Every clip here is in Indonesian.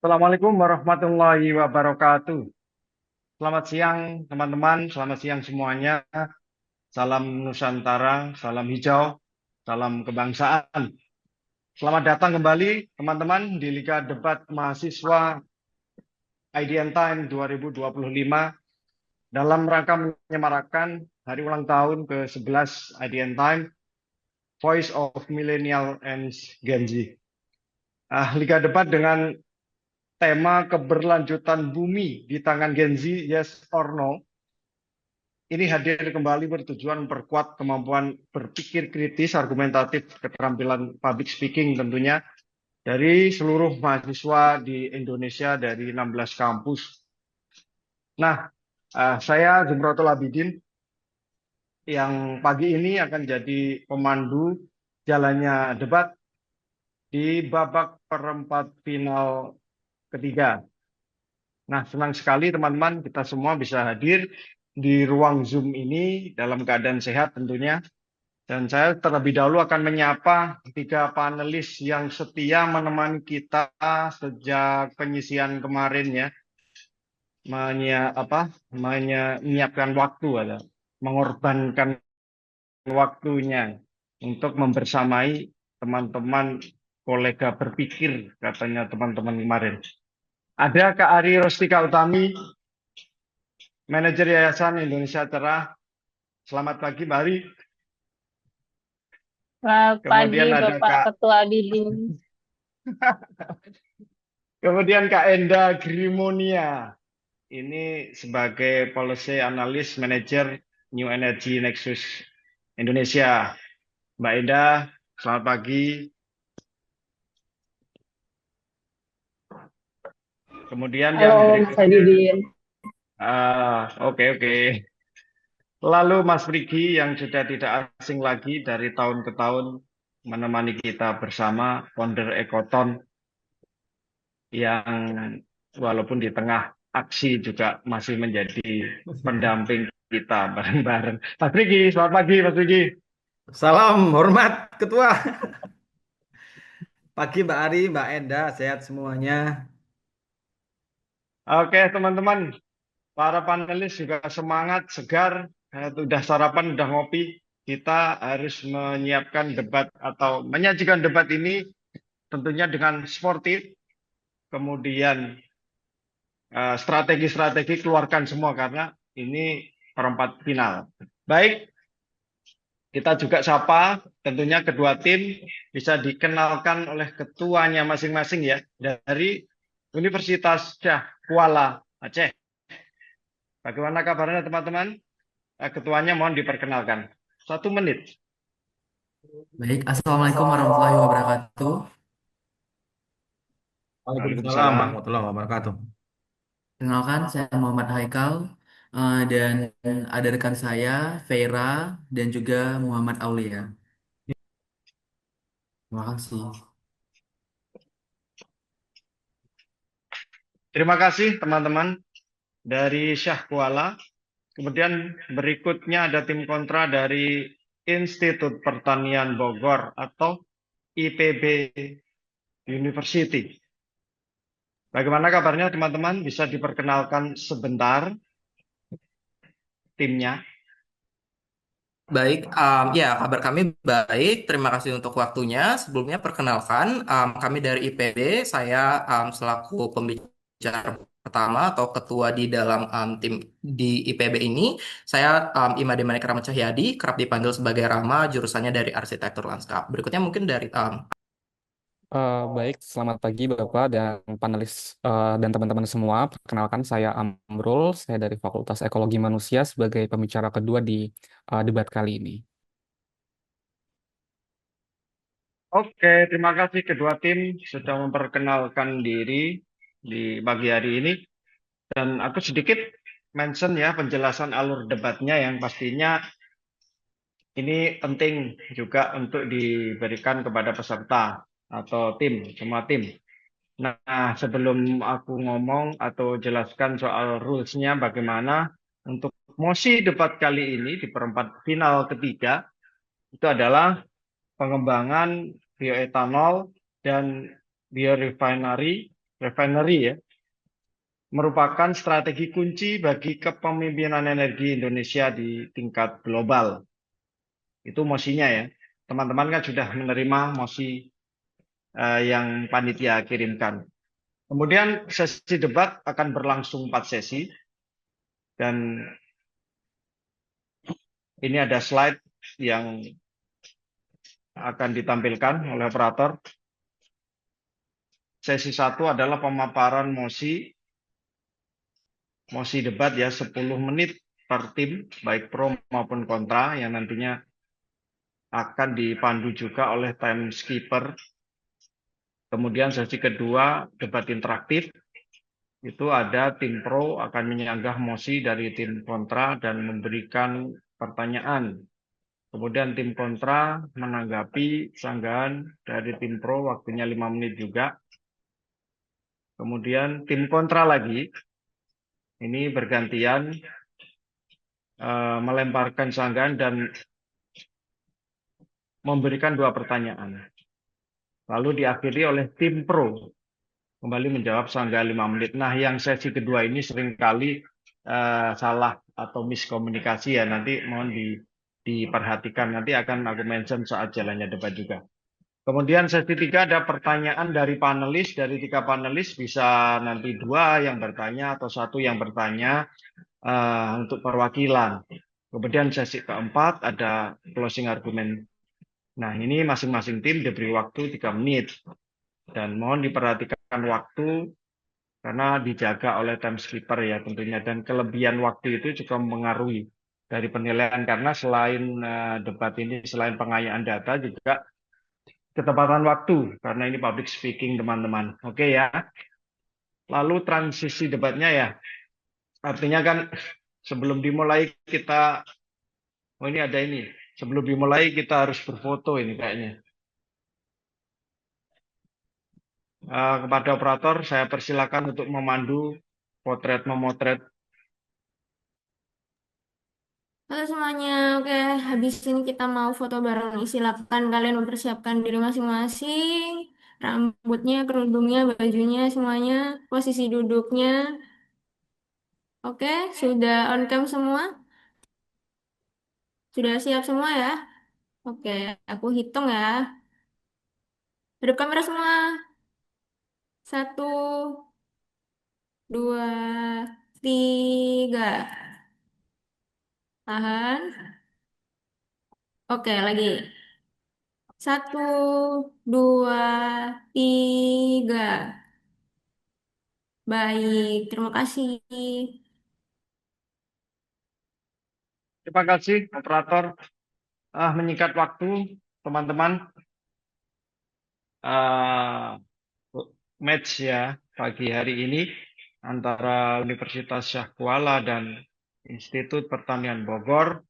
Assalamualaikum warahmatullahi wabarakatuh. Selamat siang teman-teman, selamat siang semuanya. Salam Nusantara, salam hijau, salam kebangsaan. Selamat datang kembali teman-teman di Liga Debat Mahasiswa IDN Time 2025 dalam rangka menyemarakan hari ulang tahun ke-11 IDN Time, Voice of Millennial and Gen Z. Liga Debat dengan tema keberlanjutan bumi di tangan Gen Z, yes or no, ini hadir kembali bertujuan memperkuat kemampuan berpikir kritis, argumentatif, keterampilan public speaking tentunya dari seluruh mahasiswa di Indonesia dari 16 kampus. Nah, saya Zumratul Abidin yang pagi ini akan jadi pemandu jalannya debat di babak perempat final ketiga. Nah, senang sekali teman-teman kita semua bisa hadir di ruang Zoom ini dalam keadaan sehat tentunya. Dan saya terlebih dahulu akan menyapa tiga panelis yang setia menemani kita sejak penyisian kemarin ya. Menyiapkan waktu atau mengorbankan waktunya untuk membersamai teman-teman kolega berpikir katanya teman-teman kemarin. Ada Kak Ari Rostika Utami, Manajer Yayasan Indonesia Cerah. Selamat pagi, Mbak Ari. Selamat pagi, Kemudian ada Bapak Kak, Ketua Bidin. kemudian Kak Enda Grimonia. Ini sebagai Policy Analyst Manager New Energy Nexus Indonesia. Mbak Enda, selamat pagi. Kemudian Halo, yang Mas berikutnya, Adidin. oke oke. Lalu Mas Prigi yang sudah tidak asing lagi dari tahun ke tahun menemani kita bersama founder Ekoton yang walaupun di tengah aksi juga masih menjadi pendamping kita bareng-bareng. Mas Prigi, selamat pagi Mas Prigi. Salam hormat Ketua. Pagi Mbak Ari, Mbak Enda, sehat semuanya. Oke teman-teman, para panelis juga semangat, segar, udah sarapan, udah ngopi. Kita harus menyiapkan debat atau menyajikan debat ini tentunya dengan sportif, kemudian strategi-strategi keluarkan semua karena ini perempat final. Baik, kita juga sapa tentunya kedua tim bisa dikenalkan oleh ketuanya masing-masing ya dari Universitas Syah Kuala Aceh. Bagaimana kabarnya teman-teman? Ketuanya mohon diperkenalkan. 1 menit. Baik, Assalamualaikum warahmatullahi wabarakatuh. Waalaikumsalam Waalaikumsalam. warahmatullahi wabarakatuh. Kenalkan, saya Muhammad Haikal dan ada rekan saya, Vera dan juga Muhammad Aulia. Terima kasih. Terima kasih teman-teman dari Syah Kuala. Kemudian berikutnya ada tim kontra dari Institut Pertanian Bogor atau IPB University. Bagaimana kabarnya teman-teman? Bisa diperkenalkan sebentar timnya. Baik, ya kabar kami baik. Terima kasih untuk waktunya. Sebelumnya perkenalkan, kami dari IPB. Saya selaku pembicara pertama atau ketua di dalam tim di IPB ini. Saya Imade Manik Rama Cahyadi, kerap dipanggil sebagai Rama, jurusannya dari Arsitektur Lanskap. Berikutnya mungkin dari Baik, selamat pagi Bapak dan panelis dan teman-teman semua. Perkenalkan saya Amrul, saya dari Fakultas Ekologi Manusia sebagai pembicara kedua di debat kali ini. Oke, terima kasih kedua tim sudah memperkenalkan diri di pagi hari ini. Dan aku sedikit mention ya penjelasan alur debatnya yang pastinya ini penting juga untuk diberikan kepada peserta atau tim, semua tim. Nah, sebelum aku ngomong atau jelaskan soal rules-nya bagaimana untuk mosi debat kali ini di perempat final ketiga, itu adalah pengembangan bioetanol dan biorefinery refinery ya, merupakan strategi kunci bagi kepemimpinan energi Indonesia di tingkat global. Itu mosinya ya. Teman-teman kan sudah menerima mosi yang panitia kirimkan. Kemudian sesi debat akan berlangsung 4 sesi. Dan ini ada slide yang akan ditampilkan oleh operator. Sesi 1 adalah pemaparan mosi debat ya, 10 menit per tim, baik pro maupun kontra, yang nantinya akan dipandu juga oleh time skipper. Kemudian sesi kedua, debat interaktif. Itu ada tim pro akan menyanggah mosi dari tim kontra dan memberikan pertanyaan. Kemudian tim kontra menanggapi sanggahan dari tim pro, waktunya 5 menit juga. Kemudian tim kontra lagi, ini bergantian melemparkan sanggahan dan memberikan 2 pertanyaan. Lalu diakhiri oleh tim pro, kembali menjawab sanggahan 5 menit. Nah, yang sesi kedua ini seringkali salah atau miskomunikasi ya, nanti mohon diperhatikan. Nanti akan aku mention saat jalannya debat juga. Kemudian sesi 3 ada pertanyaan dari panelis. Dari 3 panelis bisa nanti 2 yang bertanya atau 1 yang bertanya untuk perwakilan. Kemudian sesi keempat ada closing argument. Nah, ini masing-masing tim diberi waktu 3 menit. Dan mohon diperhatikan waktu karena dijaga oleh time skipper ya tentunya. Dan kelebihan waktu itu juga mempengaruhi dari penilaian, karena selain debat ini, selain pengayaan data juga ketepatan waktu, karena ini public speaking teman-teman. Oke ya. Lalu transisi debatnya ya. Artinya kan sebelum dimulai kita, oh ini ada ini. Sebelum dimulai kita harus berfoto ini kayaknya. Kepada operator saya persilakan untuk memandu memotret. Halo semuanya, oke habis ini kita mau foto bareng nih. Silakan kalian mempersiapkan diri masing-masing, rambutnya, kerudungnya, bajunya, semuanya, posisi duduknya. Oke, sudah on cam semua? Sudah siap semua ya? Oke, aku hitung ya. Hidup kamera semua. 1, 2, 3. Tahan. Oke, lagi. 1, 2, 3. Baik, terima kasih. Terima kasih operator. Menyingkat waktu teman-teman. Match ya pagi hari ini antara Universitas Syah Kuala dan Institut Pertanian Bogor.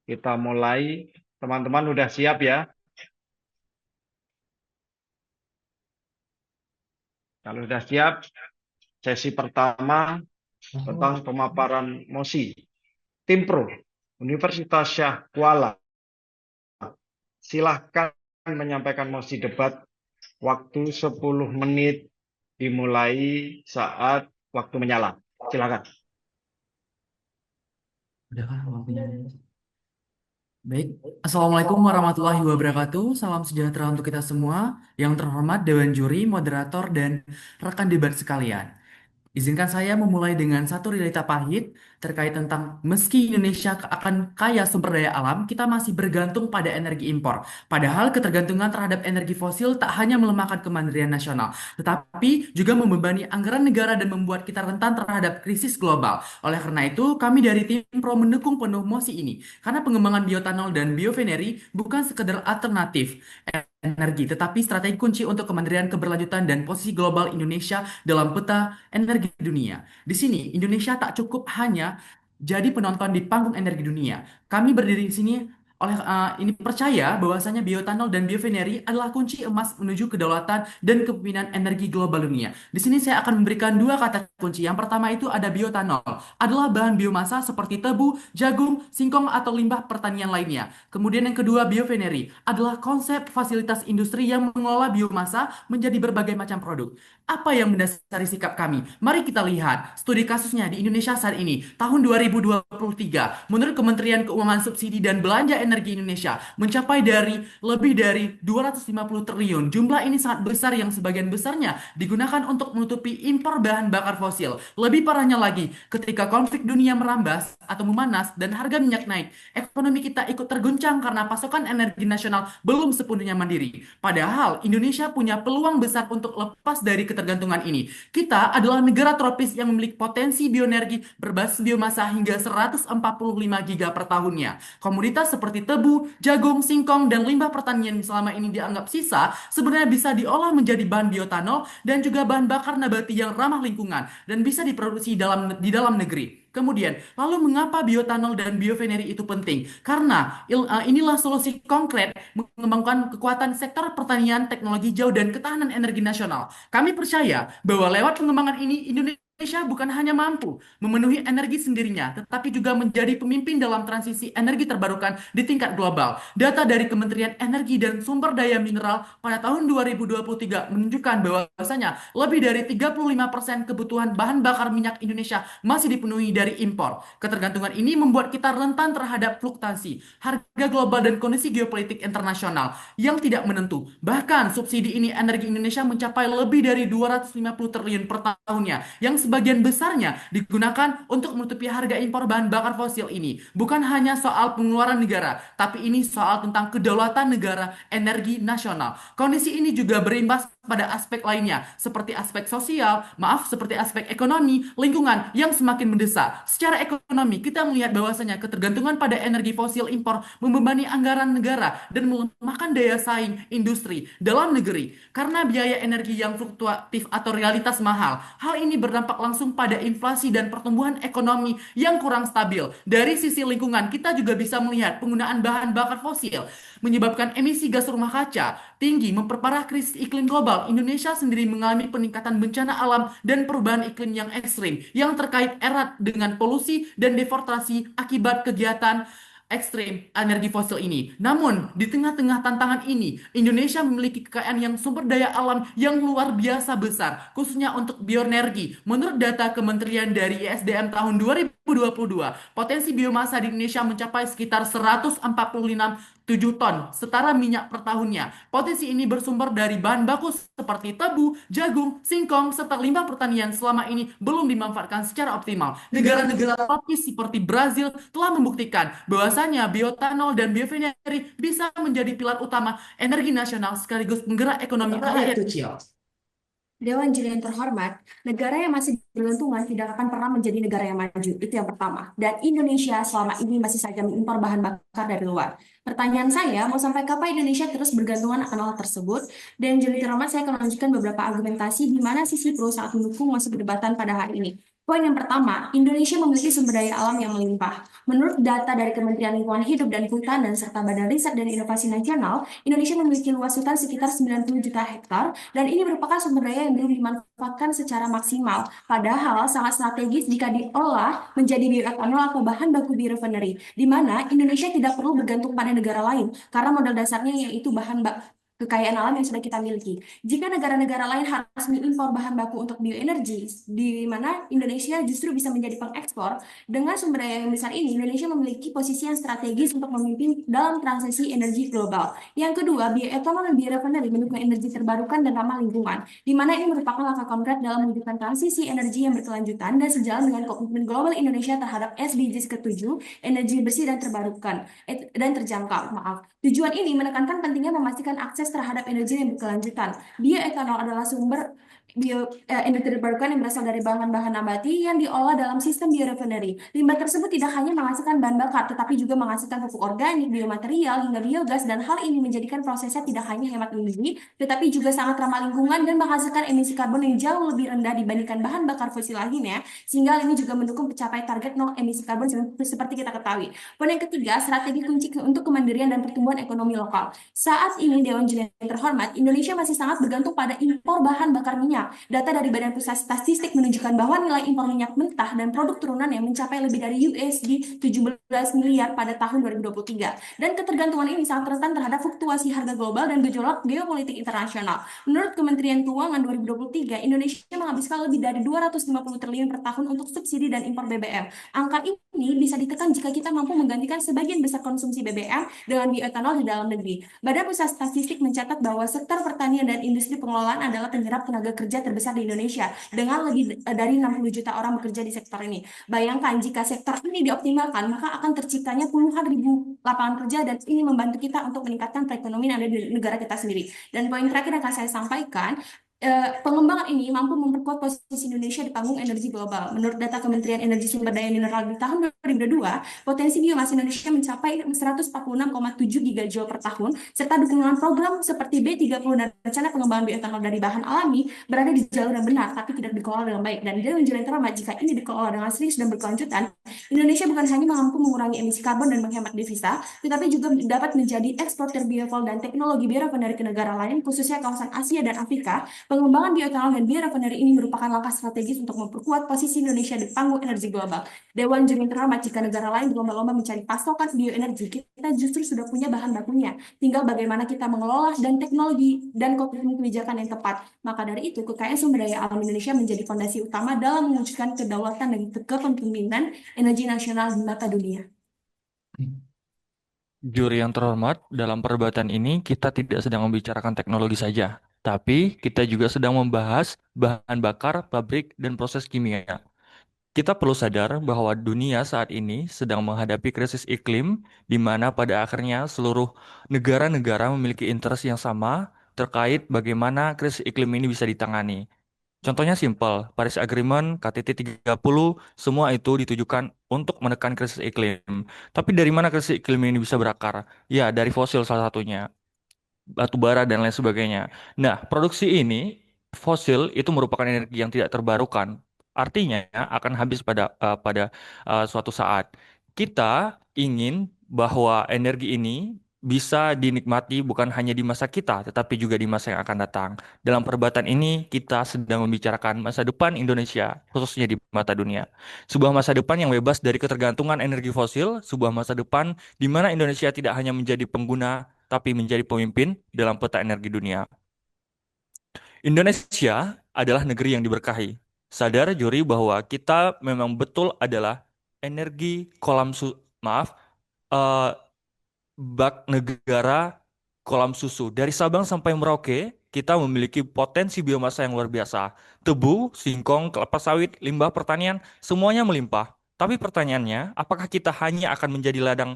Kita mulai. Teman-teman udah siap ya? Kalau sudah siap, sesi pertama tentang pemaparan mosi. Tim Pro Universitas Syah Kuala, silahkan menyampaikan mosi debat. Waktu 10 menit dimulai saat waktu menyala. Silakan. Udah kan waktunya. Baik, Assalamualaikum warahmatullahi wabarakatuh. Salam sejahtera untuk kita semua. Yang terhormat Dewan Juri, Moderator, dan rekan debat sekalian. Izinkan saya memulai dengan satu realita pahit terkait tentang meski Indonesia akan kaya sumber daya alam, kita masih bergantung pada energi impor. Padahal ketergantungan terhadap energi fosil tak hanya melemahkan kemandirian nasional, tetapi juga membebani anggaran negara dan membuat kita rentan terhadap krisis global. Oleh karena itu, kami dari tim Pro mendukung penuh mosi ini, karena pengembangan bioetanol dan bioenergi bukan sekedar alternatif energi, tetapi strategi kunci untuk kemandirian keberlanjutan dan posisi global Indonesia dalam peta energi dunia. Di sini, Indonesia tak cukup hanya jadi penonton di panggung energi dunia. Kami berdiri di sini ini percaya bahwasanya bioetanol dan bioenergi adalah kunci emas menuju kedaulatan dan kepemimpinan energi global dunia. Di sini saya akan memberikan 2 kata kunci. Yang pertama itu ada bioetanol, adalah bahan biomasa seperti tebu, jagung, singkong atau limbah pertanian lainnya. Kemudian yang kedua, bioenergi adalah konsep fasilitas industri yang mengelola biomasa menjadi berbagai macam produk. Apa yang mendasari sikap kami? Mari kita lihat studi kasusnya di Indonesia saat ini, tahun 2023. Menurut Kementerian Keuangan Subsidi dan Belanja Energi Indonesia, mencapai lebih dari 250 triliun. Jumlah ini sangat besar yang sebagian besarnya digunakan untuk menutupi impor bahan bakar fosil. Lebih parahnya lagi, ketika konflik dunia merambas atau memanas dan harga minyak naik, ekonomi kita ikut terguncang karena pasokan energi nasional belum sepenuhnya mandiri. Padahal Indonesia punya peluang besar untuk lepas dari ketergantungan ini. Kita adalah negara tropis yang memiliki potensi bioenergi berbasis biomasa hingga 145 giga per tahunnya. Komoditas seperti tebu, jagung, singkong, dan limbah pertanian yang selama ini dianggap sisa sebenarnya bisa diolah menjadi bahan bioetanol dan juga bahan bakar nabati yang ramah lingkungan dan bisa diproduksi di dalam negeri. Kemudian, lalu mengapa bioetanol dan bioenergi itu penting? Karena inilah solusi konkret mengembangkan kekuatan sektor pertanian, teknologi hijau, dan ketahanan energi nasional. Kami percaya bahwa lewat pengembangan ini, Indonesia bukan hanya mampu memenuhi energi sendirinya, tetapi juga menjadi pemimpin dalam transisi energi terbarukan di tingkat global. Data dari Kementerian Energi dan Sumber Daya Mineral pada tahun 2023 menunjukkan bahwasanya lebih dari 35% kebutuhan bahan bakar minyak Indonesia masih dipenuhi dari impor. Ketergantungan ini membuat kita rentan terhadap fluktuasi harga global dan kondisi geopolitik internasional yang tidak menentu. Bahkan subsidi ini energi Indonesia mencapai lebih dari 250 triliun per tahunnya, yang sebagian besarnya digunakan untuk menutupi harga impor bahan bakar fosil ini. Bukan hanya soal pengeluaran negara, tapi ini soal tentang kedaulatan negara energi nasional. Kondisi ini juga berimbas pada aspek lainnya, seperti seperti aspek ekonomi, lingkungan yang semakin mendesak. Secara ekonomi, kita melihat bahwasanya ketergantungan pada energi fosil impor membebani anggaran negara dan melemahkan daya saing industri dalam negeri karena biaya energi yang fluktuatif atau realitas mahal. Hal ini berdampak langsung pada inflasi dan pertumbuhan ekonomi yang kurang stabil. Dari sisi lingkungan, kita juga bisa melihat penggunaan bahan bakar fosil menyebabkan emisi gas rumah kaca tinggi, memperparah krisis iklim global. Indonesia sendiri mengalami peningkatan bencana alam dan perubahan iklim yang ekstrim yang terkait erat dengan polusi dan deforestasi akibat kegiatan ekstrim energi fosil ini. Namun, di tengah-tengah tantangan ini, Indonesia memiliki kekayaan yang sumber daya alam yang luar biasa besar, khususnya untuk bioenergi. Menurut data Kementerian dari ISDM tahun 2022, potensi biomasa di Indonesia mencapai sekitar 146,7 ton, setara minyak per tahunnya. Potensi ini bersumber dari bahan baku seperti tebu, jagung, singkong, serta limbah pertanian selama ini belum dimanfaatkan secara optimal. Negara-negara tropis seperti Brazil telah membuktikan bahwasanya bioetanol dan bioenergi bisa menjadi pilar utama energi nasional sekaligus penggerak ekonomi rakyat kecil. Dewan Juri yang terhormat, negara yang masih bergantungan tidak akan pernah menjadi negara yang maju. Itu yang pertama. Dan Indonesia selama ini masih saja mengimpor bahan bakar dari luar. Pertanyaan saya, mau sampai kapan Indonesia terus bergantungan akan hal tersebut? Dan Juri terhormat, saya akan lanjutkan beberapa argumentasi di mana sisi pro sangat mendukung masuk perdebatan pada hari ini. Poin yang pertama, Indonesia memiliki sumber daya alam yang melimpah. Menurut data dari Kementerian Lingkungan Hidup dan Kehutanan serta Badan Riset dan Inovasi Nasional, Indonesia memiliki luas hutan sekitar 90 juta hektar dan ini merupakan sumber daya yang belum dimanfaatkan secara maksimal. Padahal sangat strategis jika diolah menjadi bioetanol atau bahan baku biorefinery, di mana Indonesia tidak perlu bergantung pada negara lain karena modal dasarnya yaitu kekayaan alam yang sudah kita miliki. Jika negara-negara lain harus mengimpor bahan baku untuk bioenergi, di mana Indonesia justru bisa menjadi pengekspor, dengan sumber daya yang besar ini, Indonesia memiliki posisi yang strategis untuk memimpin dalam transisi energi global. Yang kedua, bioetanol dan biorefinery mendukung energi terbarukan dan ramah lingkungan, di mana ini merupakan langkah konkret dalam mewujudkan transisi energi yang berkelanjutan dan sejalan dengan komitmen global Indonesia terhadap SDGs ke-7, energi bersih dan terbarukan dan terjangkau. Tujuan ini menekankan pentingnya memastikan akses terhadap energi yang berkelanjutan. Bioetanol adalah sumber energi terbarukan yang berasal dari bahan-bahan nabati yang diolah dalam sistem biorefinery. Limbah tersebut tidak hanya menghasilkan bahan bakar, tetapi juga menghasilkan pupuk organik, biomaterial, hingga biogas, dan hal ini menjadikan prosesnya tidak hanya hemat energi, tetapi juga sangat ramah lingkungan dan menghasilkan emisi karbon yang jauh lebih rendah dibandingkan bahan bakar fosil lainnya, sehingga ini juga mendukung mencapai target nol emisi karbon seperti kita ketahui. Poin yang ketiga, strategi kunci untuk kemandirian dan pertumbuhan ekonomi lokal. Saat ini, Dewan Juri yang terhormat, Indonesia masih sangat bergantung pada impor bahan bakar minyak minyak. Data dari Badan Pusat Statistik menunjukkan bahwa nilai impor minyak mentah dan produk turunannya mencapai lebih dari USD 17 miliar pada tahun 2023. Dan ketergantungan ini sangat rentan terhadap fluktuasi harga global dan gejolak geopolitik internasional. Menurut Kementerian Keuangan 2023, Indonesia menghabiskan lebih dari 250 triliun per tahun untuk subsidi dan impor BBM. Angka ini bisa ditekan jika kita mampu menggantikan sebagian besar konsumsi BBM dengan bioetanol di dalam negeri. Badan Pusat Statistik mencatat bahwa sektor pertanian dan industri pengelolaan adalah penyerap tenaga kerja terbesar di Indonesia dengan lebih dari 60 juta orang bekerja di sektor ini. Bayangkan jika sektor ini dioptimalkan, maka akan terciptanya puluhan ribu lapangan kerja dan ini membantu kita untuk meningkatkan perekonomian yang ada di negara kita sendiri. Dan poin terakhir yang akan saya sampaikan, pengembangan ini mampu memperkuat posisi Indonesia di panggung energi global. Menurut data Kementerian Energi Sumber Daya Mineral di tahun 2022, potensi biomas Indonesia mencapai 146,7 gigajoule per tahun, serta dukungan program seperti B30 dan rencana pengembangan bioetanol dari bahan alami berada di jalur yang benar, tapi tidak dikelola dengan baik. Dan dia menjalin terama jika ini dikelola dengan serius dan berkelanjutan, Indonesia bukan hanya mampu mengurangi emisi karbon dan menghemat devisa, tetapi juga dapat menjadi eksportir biofuel dan teknologi biorefinery ke negara lain, khususnya kawasan Asia dan Afrika. Pengembangan bioetanol dan biorefinery ini merupakan langkah strategis untuk memperkuat posisi Indonesia di panggung energi global. Dewan Juri terhormat, jika negara lain berlomba-lomba mencari pasokan bioenergi, kita justru sudah punya bahan bakunya. Tinggal bagaimana kita mengelola dan teknologi dan komitmen kebijakan yang tepat. Maka dari itu, kekayaan sumber daya alam Indonesia menjadi fondasi utama dalam mewujudkan kedaulatan dan kepemimpinan energi nasional di mata dunia. Juri yang terhormat, dalam perdebatan ini kita tidak sedang membicarakan teknologi saja, tapi kita juga sedang membahas bahan bakar, pabrik, dan proses kimia. Kita perlu sadar bahwa dunia saat ini sedang menghadapi krisis iklim, di mana pada akhirnya seluruh negara-negara memiliki interest yang sama terkait bagaimana krisis iklim ini bisa ditangani. Contohnya simpel, Paris Agreement, KTT 30, semua itu ditujukan untuk menekan krisis iklim. Tapi dari mana krisis iklim ini bisa berakar? Ya, dari fosil salah satunya, batu bara dan lain sebagainya. Nah, produksi ini, fosil itu merupakan energi yang tidak terbarukan. Artinya akan habis pada suatu saat. Kita ingin bahwa energi ini bisa dinikmati bukan hanya di masa kita, tetapi juga di masa yang akan datang. Dalam perdebatan ini, kita sedang membicarakan masa depan Indonesia, khususnya di mata dunia. Sebuah masa depan yang bebas dari ketergantungan energi fosil, sebuah masa depan di mana Indonesia tidak hanya menjadi pengguna, tapi menjadi pemimpin dalam peta energi dunia. Indonesia adalah negeri yang diberkahi. Sadar Juri bahwa kita memang betul adalah energi eh, bak negara kolam susu. Dari Sabang sampai Merauke, kita memiliki potensi biomasa yang luar biasa. Tebu, singkong, kelapa sawit, limbah pertanian, semuanya melimpah. Tapi pertanyaannya, apakah kita hanya akan menjadi ladang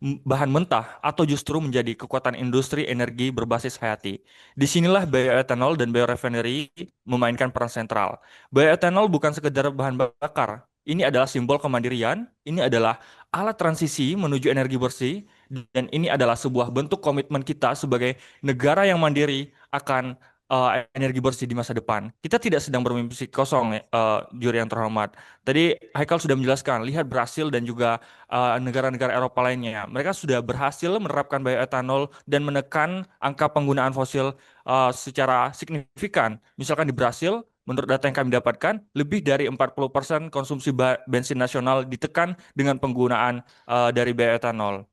bahan mentah atau justru menjadi kekuatan industri energi berbasis hayati? Disinilah bioetanol dan biorefinery memainkan peran sentral. Bioetanol bukan sekedar bahan bakar. Ini adalah simbol kemandirian, ini adalah alat transisi menuju energi bersih, dan ini adalah sebuah bentuk komitmen kita sebagai negara yang mandiri akan energi bersih di masa depan. Kita tidak sedang bermimpi kosong, Juri yang terhormat. Tadi Haikal sudah menjelaskan, lihat Brasil dan juga negara-negara Eropa lainnya. Mereka sudah berhasil menerapkan bioetanol dan menekan angka penggunaan fosil secara signifikan. Misalkan di Brasil, menurut data yang kami dapatkan, lebih dari 40% konsumsi bensin nasional ditekan dengan penggunaan dari bioetanol.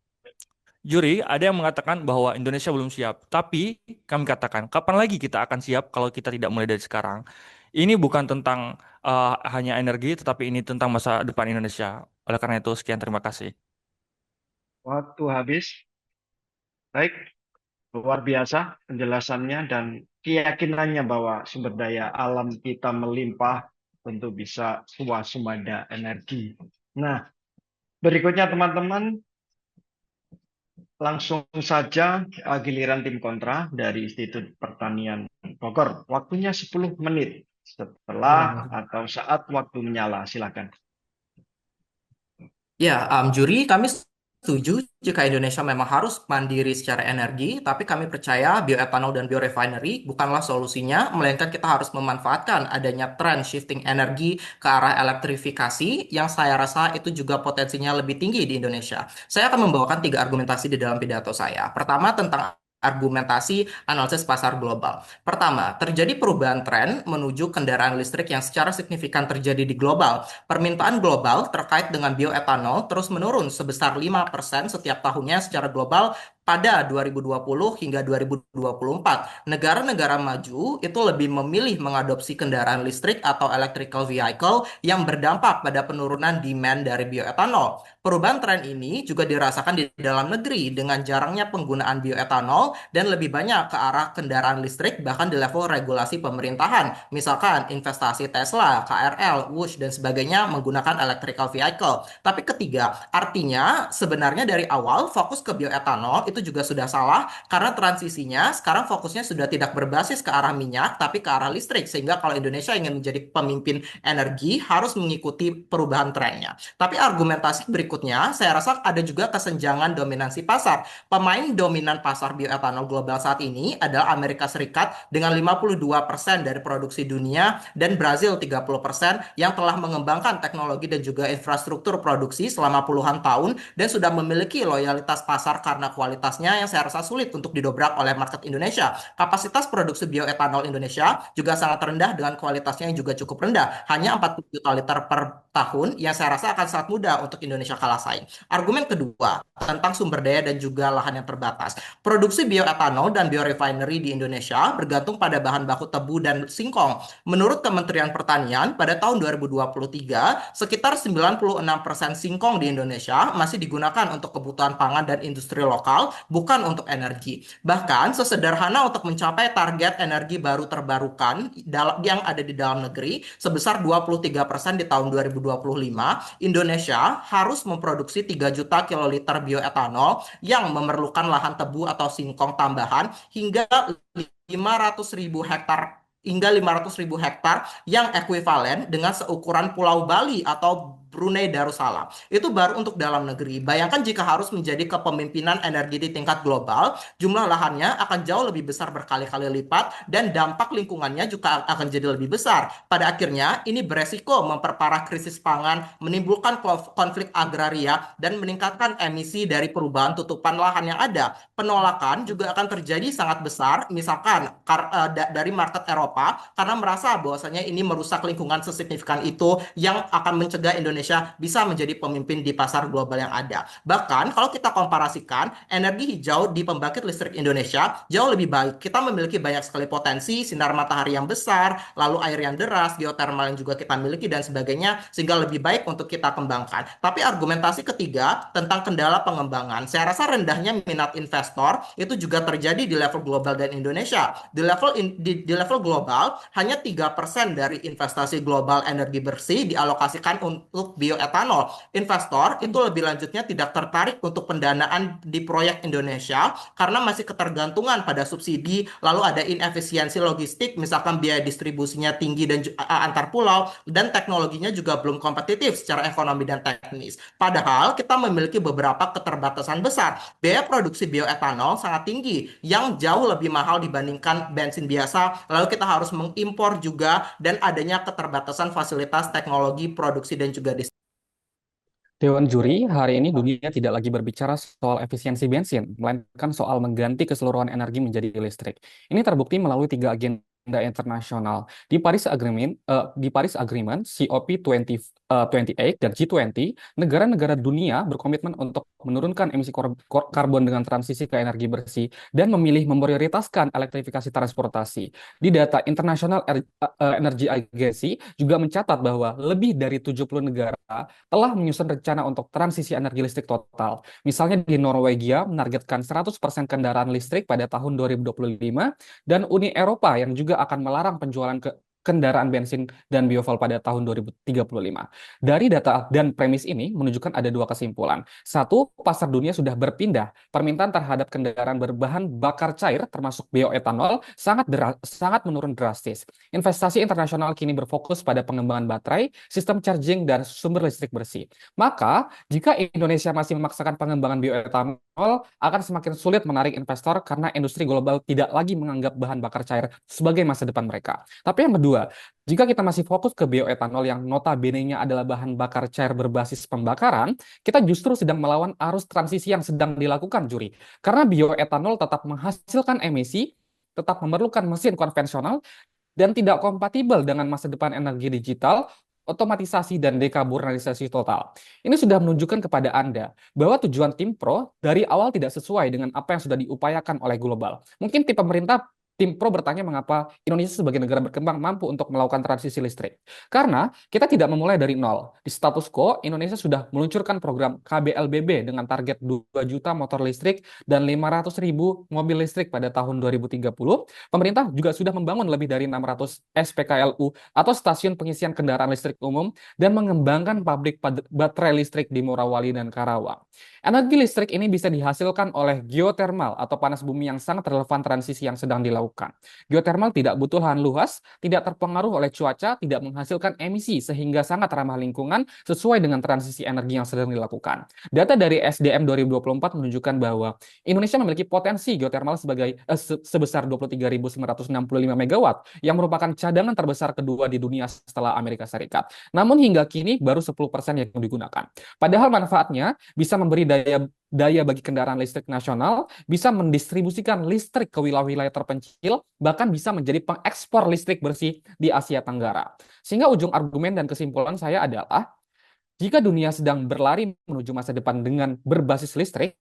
Juri, ada yang mengatakan bahwa Indonesia belum siap. Tapi kami katakan, kapan lagi kita akan siap kalau kita tidak mulai dari sekarang? Ini bukan tentang hanya energi, tetapi ini tentang masa depan Indonesia. Oleh karena itu, sekian terima kasih. Waktu habis. Baik, luar biasa penjelasannya dan keyakinannya bahwa sumber daya alam kita melimpah, tentu bisa swasembada energi. Nah, berikutnya teman-teman, langsung saja giliran tim kontra dari Institut Pertanian Bogor. Waktunya 10 menit setelah atau saat waktu menyala. Silakan. Ya, Juri, kami setuju jika Indonesia memang harus mandiri secara energi, tapi kami percaya bioetanol dan biorefinery bukanlah solusinya, melainkan kita harus memanfaatkan adanya tren shifting energi ke arah elektrifikasi yang saya rasa itu juga potensinya lebih tinggi di Indonesia. Saya akan membawakan 3 argumentasi di dalam pidato saya. Pertama, tentang argumentasi analisis pasar global. Pertama, terjadi perubahan tren menuju kendaraan listrik yang secara signifikan terjadi di global. Permintaan global terkait dengan bioetanol terus menurun sebesar 5% setiap tahunnya secara global pada 2020 hingga 2024. Negara-negara maju itu lebih memilih mengadopsi kendaraan listrik atau electrical vehicle yang berdampak pada penurunan demand dari bioetanol. Perubahan tren ini juga dirasakan di dalam negeri dengan jarangnya penggunaan bioetanol dan lebih banyak ke arah kendaraan listrik bahkan di level regulasi pemerintahan. Misalkan investasi Tesla, KRL, Wush, dan sebagainya menggunakan electrical vehicle. Tapi ketiga, artinya sebenarnya dari awal fokus ke bioetanol itu juga sudah salah karena transisinya sekarang fokusnya sudah tidak berbasis ke arah minyak tapi ke arah listrik. Sehingga kalau Indonesia ingin menjadi pemimpin energi harus mengikuti perubahan trennya. Tapi argumentasi berikutnya, saya rasa ada juga kesenjangan dominansi pasar. Pemain dominan pasar bioetanol global saat ini adalah Amerika Serikat dengan 52% dari produksi dunia dan Brazil 30% yang telah mengembangkan teknologi dan juga infrastruktur produksi selama puluhan tahun dan sudah memiliki loyalitas pasar karena kualitasnya yang saya rasa sulit untuk didobrak oleh market Indonesia. Kapasitas produksi bioetanol Indonesia juga sangat rendah dengan kualitasnya yang juga cukup rendah, hanya 40 juta liter per tahun yang saya rasa akan sangat mudah untuk Indonesia kalah saing. Argumen kedua tentang sumber daya dan juga lahan yang terbatas. Produksi bioetanol dan biorefinery di Indonesia bergantung pada bahan baku tebu dan singkong. Menurut Kementerian Pertanian, pada tahun 2023, sekitar 96% singkong di Indonesia masih digunakan untuk kebutuhan pangan dan industri lokal, bukan untuk energi. Bahkan, sesederhana untuk mencapai target energi baru terbarukan yang ada di dalam negeri, sebesar 23% di tahun 2025, Indonesia harus memproduksi 3 juta kiloliter bioetanol yang memerlukan lahan tebu atau singkong tambahan hingga 500 ribu hektar yang ekuivalen dengan seukuran Pulau Bali atau Brunei Darussalam. Itu baru untuk dalam negeri. Bayangkan jika harus menjadi kepemimpinan energi di tingkat global, jumlah lahannya akan jauh lebih besar berkali-kali lipat dan dampak lingkungannya juga akan jadi lebih besar. Pada akhirnya, ini beresiko memperparah krisis pangan, menimbulkan konflik agraria, dan meningkatkan emisi dari perubahan tutupan lahan yang ada. Penolakan juga akan terjadi sangat besar, misalkan dari market Eropa, karena merasa bahwasanya ini merusak lingkungan sesignifikan itu yang akan mencegah Indonesia bisa menjadi pemimpin di pasar global yang ada. Bahkan kalau kita komparasikan, energi hijau di pembangkit listrik Indonesia jauh lebih baik. Kita memiliki banyak sekali potensi, sinar matahari yang besar, lalu air yang deras, geotermal yang juga kita miliki dan sebagainya, sehingga lebih baik untuk kita kembangkan. Tapi argumentasi ketiga tentang kendala pengembangan, saya rasa rendahnya minat investor itu juga terjadi di level global dan Indonesia. Di level global, hanya 3% dari investasi global energi bersih dialokasikan untuk bioetanol. Investor itu lebih lanjutnya tidak tertarik untuk pendanaan di proyek Indonesia karena masih ketergantungan pada subsidi, lalu ada inefisiensi logistik, misalkan biaya distribusinya tinggi dan antar pulau, dan teknologinya juga belum kompetitif secara ekonomi dan teknis. Padahal kita memiliki beberapa keterbatasan besar. Biaya produksi bioetanol sangat tinggi, yang jauh lebih mahal dibandingkan bensin biasa, lalu kita harus mengimpor juga, dan adanya keterbatasan fasilitas teknologi produksi dan juga Dewan Juri, hari ini dunia tidak lagi berbicara soal efisiensi bensin, melainkan soal mengganti keseluruhan energi menjadi listrik. Ini terbukti melalui 3 agenda internasional. Di Paris Agreement, COP28 dan G20, negara-negara dunia berkomitmen untuk menurunkan emisi karbon dengan transisi ke energi bersih dan memilih memprioritaskan elektrifikasi transportasi. Di data International Energy Agency juga mencatat bahwa lebih dari 70 negara telah menyusun rencana untuk transisi energi listrik total. Misalnya di Norwegia menargetkan 100% kendaraan listrik pada tahun 2025 dan Uni Eropa yang juga akan melarang penjualan kendaraan bensin dan biofuel pada tahun 2035. Dari data dan premis ini menunjukkan ada 2 kesimpulan. Satu, pasar dunia sudah berpindah. Permintaan terhadap kendaraan berbahan bakar cair termasuk bioetanol sangat menurun drastis. Investasi internasional kini berfokus pada pengembangan baterai, sistem charging, dan sumber listrik bersih. Maka, jika Indonesia masih memaksakan pengembangan bioetanol, akan semakin sulit menarik investor karena industri global tidak lagi menganggap bahan bakar cair sebagai masa depan mereka. Tapi yang kedua, Kedua, jika kita masih fokus ke bioetanol yang notabene-nya adalah bahan bakar cair berbasis pembakaran, kita justru sedang melawan arus transisi yang sedang dilakukan, Juri. Karena bioetanol tetap menghasilkan emisi, tetap memerlukan mesin konvensional, dan tidak kompatibel dengan masa depan energi digital, otomatisasi, dan dekarbonasi total. Ini sudah menunjukkan kepada Anda bahwa tujuan tim Pro dari awal tidak sesuai dengan apa yang sudah diupayakan oleh global. Mungkin tim pemerintah, tim Pro bertanya mengapa Indonesia sebagai negara berkembang mampu untuk melakukan transisi listrik. Karena kita tidak memulai dari nol. Di status quo, Indonesia sudah meluncurkan program KBLBB dengan target 2 juta motor listrik dan 500.000 mobil listrik pada tahun 2030. Pemerintah juga sudah membangun lebih dari 600 SPKLU atau stasiun pengisian kendaraan listrik umum dan mengembangkan pabrik baterai listrik di Morawali dan Karawang. Energi listrik ini bisa dihasilkan oleh geotermal atau panas bumi yang sangat relevan transisi yang sedang dilakukan. Geotermal tidak butuh lahan luas, tidak terpengaruh oleh cuaca, tidak menghasilkan emisi sehingga sangat ramah lingkungan sesuai dengan transisi energi yang sedang dilakukan. Data dari SDM 2024 menunjukkan bahwa Indonesia memiliki potensi geotermal sebesar 23.965 megawatt yang merupakan cadangan terbesar kedua di dunia setelah Amerika Serikat. Namun hingga kini baru 10% yang digunakan. Padahal manfaatnya bisa memberi daya bagi kendaraan listrik nasional, bisa mendistribusikan listrik ke wilayah-wilayah terpencil, bahkan bisa menjadi pengekspor listrik bersih di Asia Tenggara. Sehingga ujung argumen dan kesimpulan saya adalah, jika dunia sedang berlari menuju masa depan dengan berbasis listrik,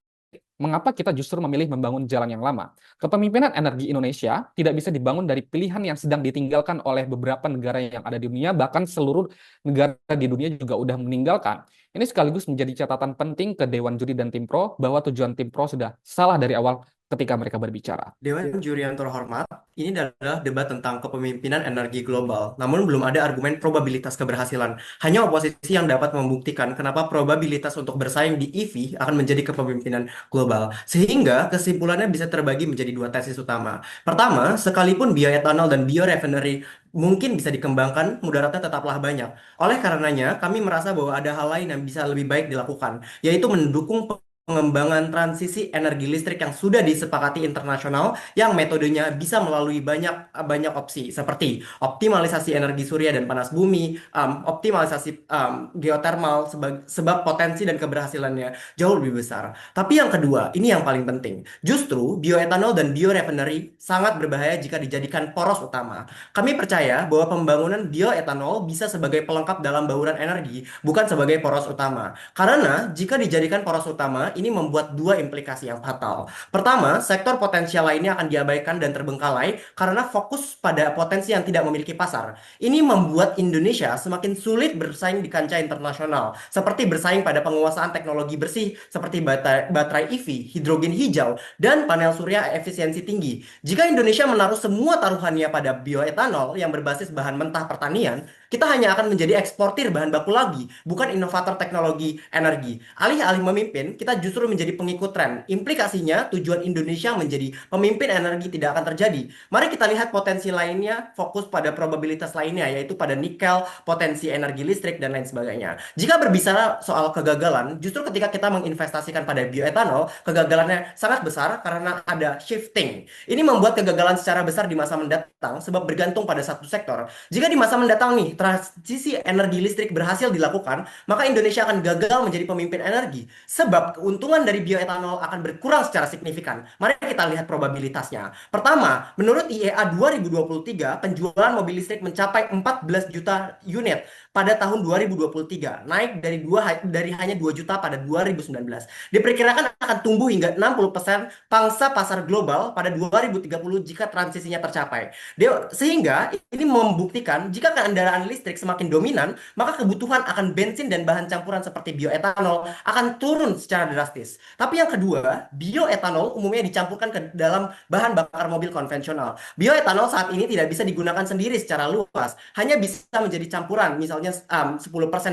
mengapa kita justru memilih membangun jalan yang lama? Kepemimpinan energi Indonesia tidak bisa dibangun dari pilihan yang sedang ditinggalkan oleh beberapa negara yang ada di dunia, bahkan seluruh negara di dunia juga sudah meninggalkan. Ini sekaligus menjadi catatan penting ke Dewan Juri dan Tim Pro bahwa tujuan Tim Pro sudah salah dari awal ketika mereka berbicara. Dewan Juri yang terhormat, ini adalah debat tentang kepemimpinan energi global. Namun belum ada argumen probabilitas keberhasilan. Hanya oposisi yang dapat membuktikan kenapa probabilitas untuk bersaing di EV akan menjadi kepemimpinan global. Sehingga kesimpulannya bisa terbagi menjadi dua tesis utama. Pertama, sekalipun bioetanol dan biorefinery mungkin bisa dikembangkan, mudaratnya tetaplah banyak. Oleh karenanya, kami merasa bahwa ada hal lain yang bisa lebih baik dilakukan, yaitu mendukung pengembangan transisi energi listrik yang sudah disepakati internasional yang metodenya bisa melalui banyak banyak opsi seperti optimalisasi energi surya dan panas bumi, optimalisasi geotermal sebab potensi dan keberhasilannya jauh lebih besar. Tapi yang kedua, ini yang paling penting. Justru bioetanol dan biorefinery sangat berbahaya jika dijadikan poros utama. Kami percaya bahwa pembangunan bioetanol bisa sebagai pelengkap dalam bauran energi, bukan sebagai poros utama. Karena jika dijadikan poros utama, ini membuat dua implikasi yang fatal. Pertama, sektor potensial lainnya akan diabaikan dan terbengkalai karena fokus pada potensi yang tidak memiliki pasar. Ini membuat Indonesia semakin sulit bersaing di kancah internasional, seperti bersaing pada penguasaan teknologi bersih seperti baterai EV, hidrogen hijau, dan panel surya efisiensi tinggi. Jika Indonesia menaruh semua taruhannya pada bioetanol yang berbasis bahan mentah pertanian, kita hanya akan menjadi eksportir bahan baku lagi, bukan inovator teknologi energi. Alih-alih memimpin, kita justru menjadi pengikut tren. Implikasinya, tujuan Indonesia menjadi pemimpin energi tidak akan terjadi. Mari kita lihat potensi lainnya, fokus pada probabilitas lainnya, yaitu pada nikel, potensi energi listrik, dan lain sebagainya. Jika berbicara soal kegagalan, justru ketika kita menginvestasikan pada bioetanol, kegagalannya sangat besar karena ada shifting. Ini membuat kegagalan secara besar di masa mendatang, sebab bergantung pada satu sektor. Jika di masa mendatang nih, transisi energi listrik berhasil dilakukan, maka Indonesia akan gagal menjadi pemimpin energi. Sebab keuntungan dari bioetanol akan berkurang secara signifikan. Mari kita lihat probabilitasnya. Pertama, menurut IEA 2023, penjualan mobil listrik mencapai 14 juta unit pada tahun 2023, naik dari hanya 2 juta pada 2019. Diperkirakan akan tumbuh hingga 60% pangsa pasar global pada 2030 jika transisinya tercapai. Sehingga ini membuktikan jika kendaraan listrik semakin dominan, maka kebutuhan akan bensin dan bahan campuran seperti bioetanol akan turun secara drastis. Tapi yang kedua, bioetanol umumnya dicampurkan ke dalam bahan bakar mobil konvensional. Bioetanol saat ini tidak bisa digunakan sendiri secara luas, hanya bisa menjadi campuran, misalnya 10%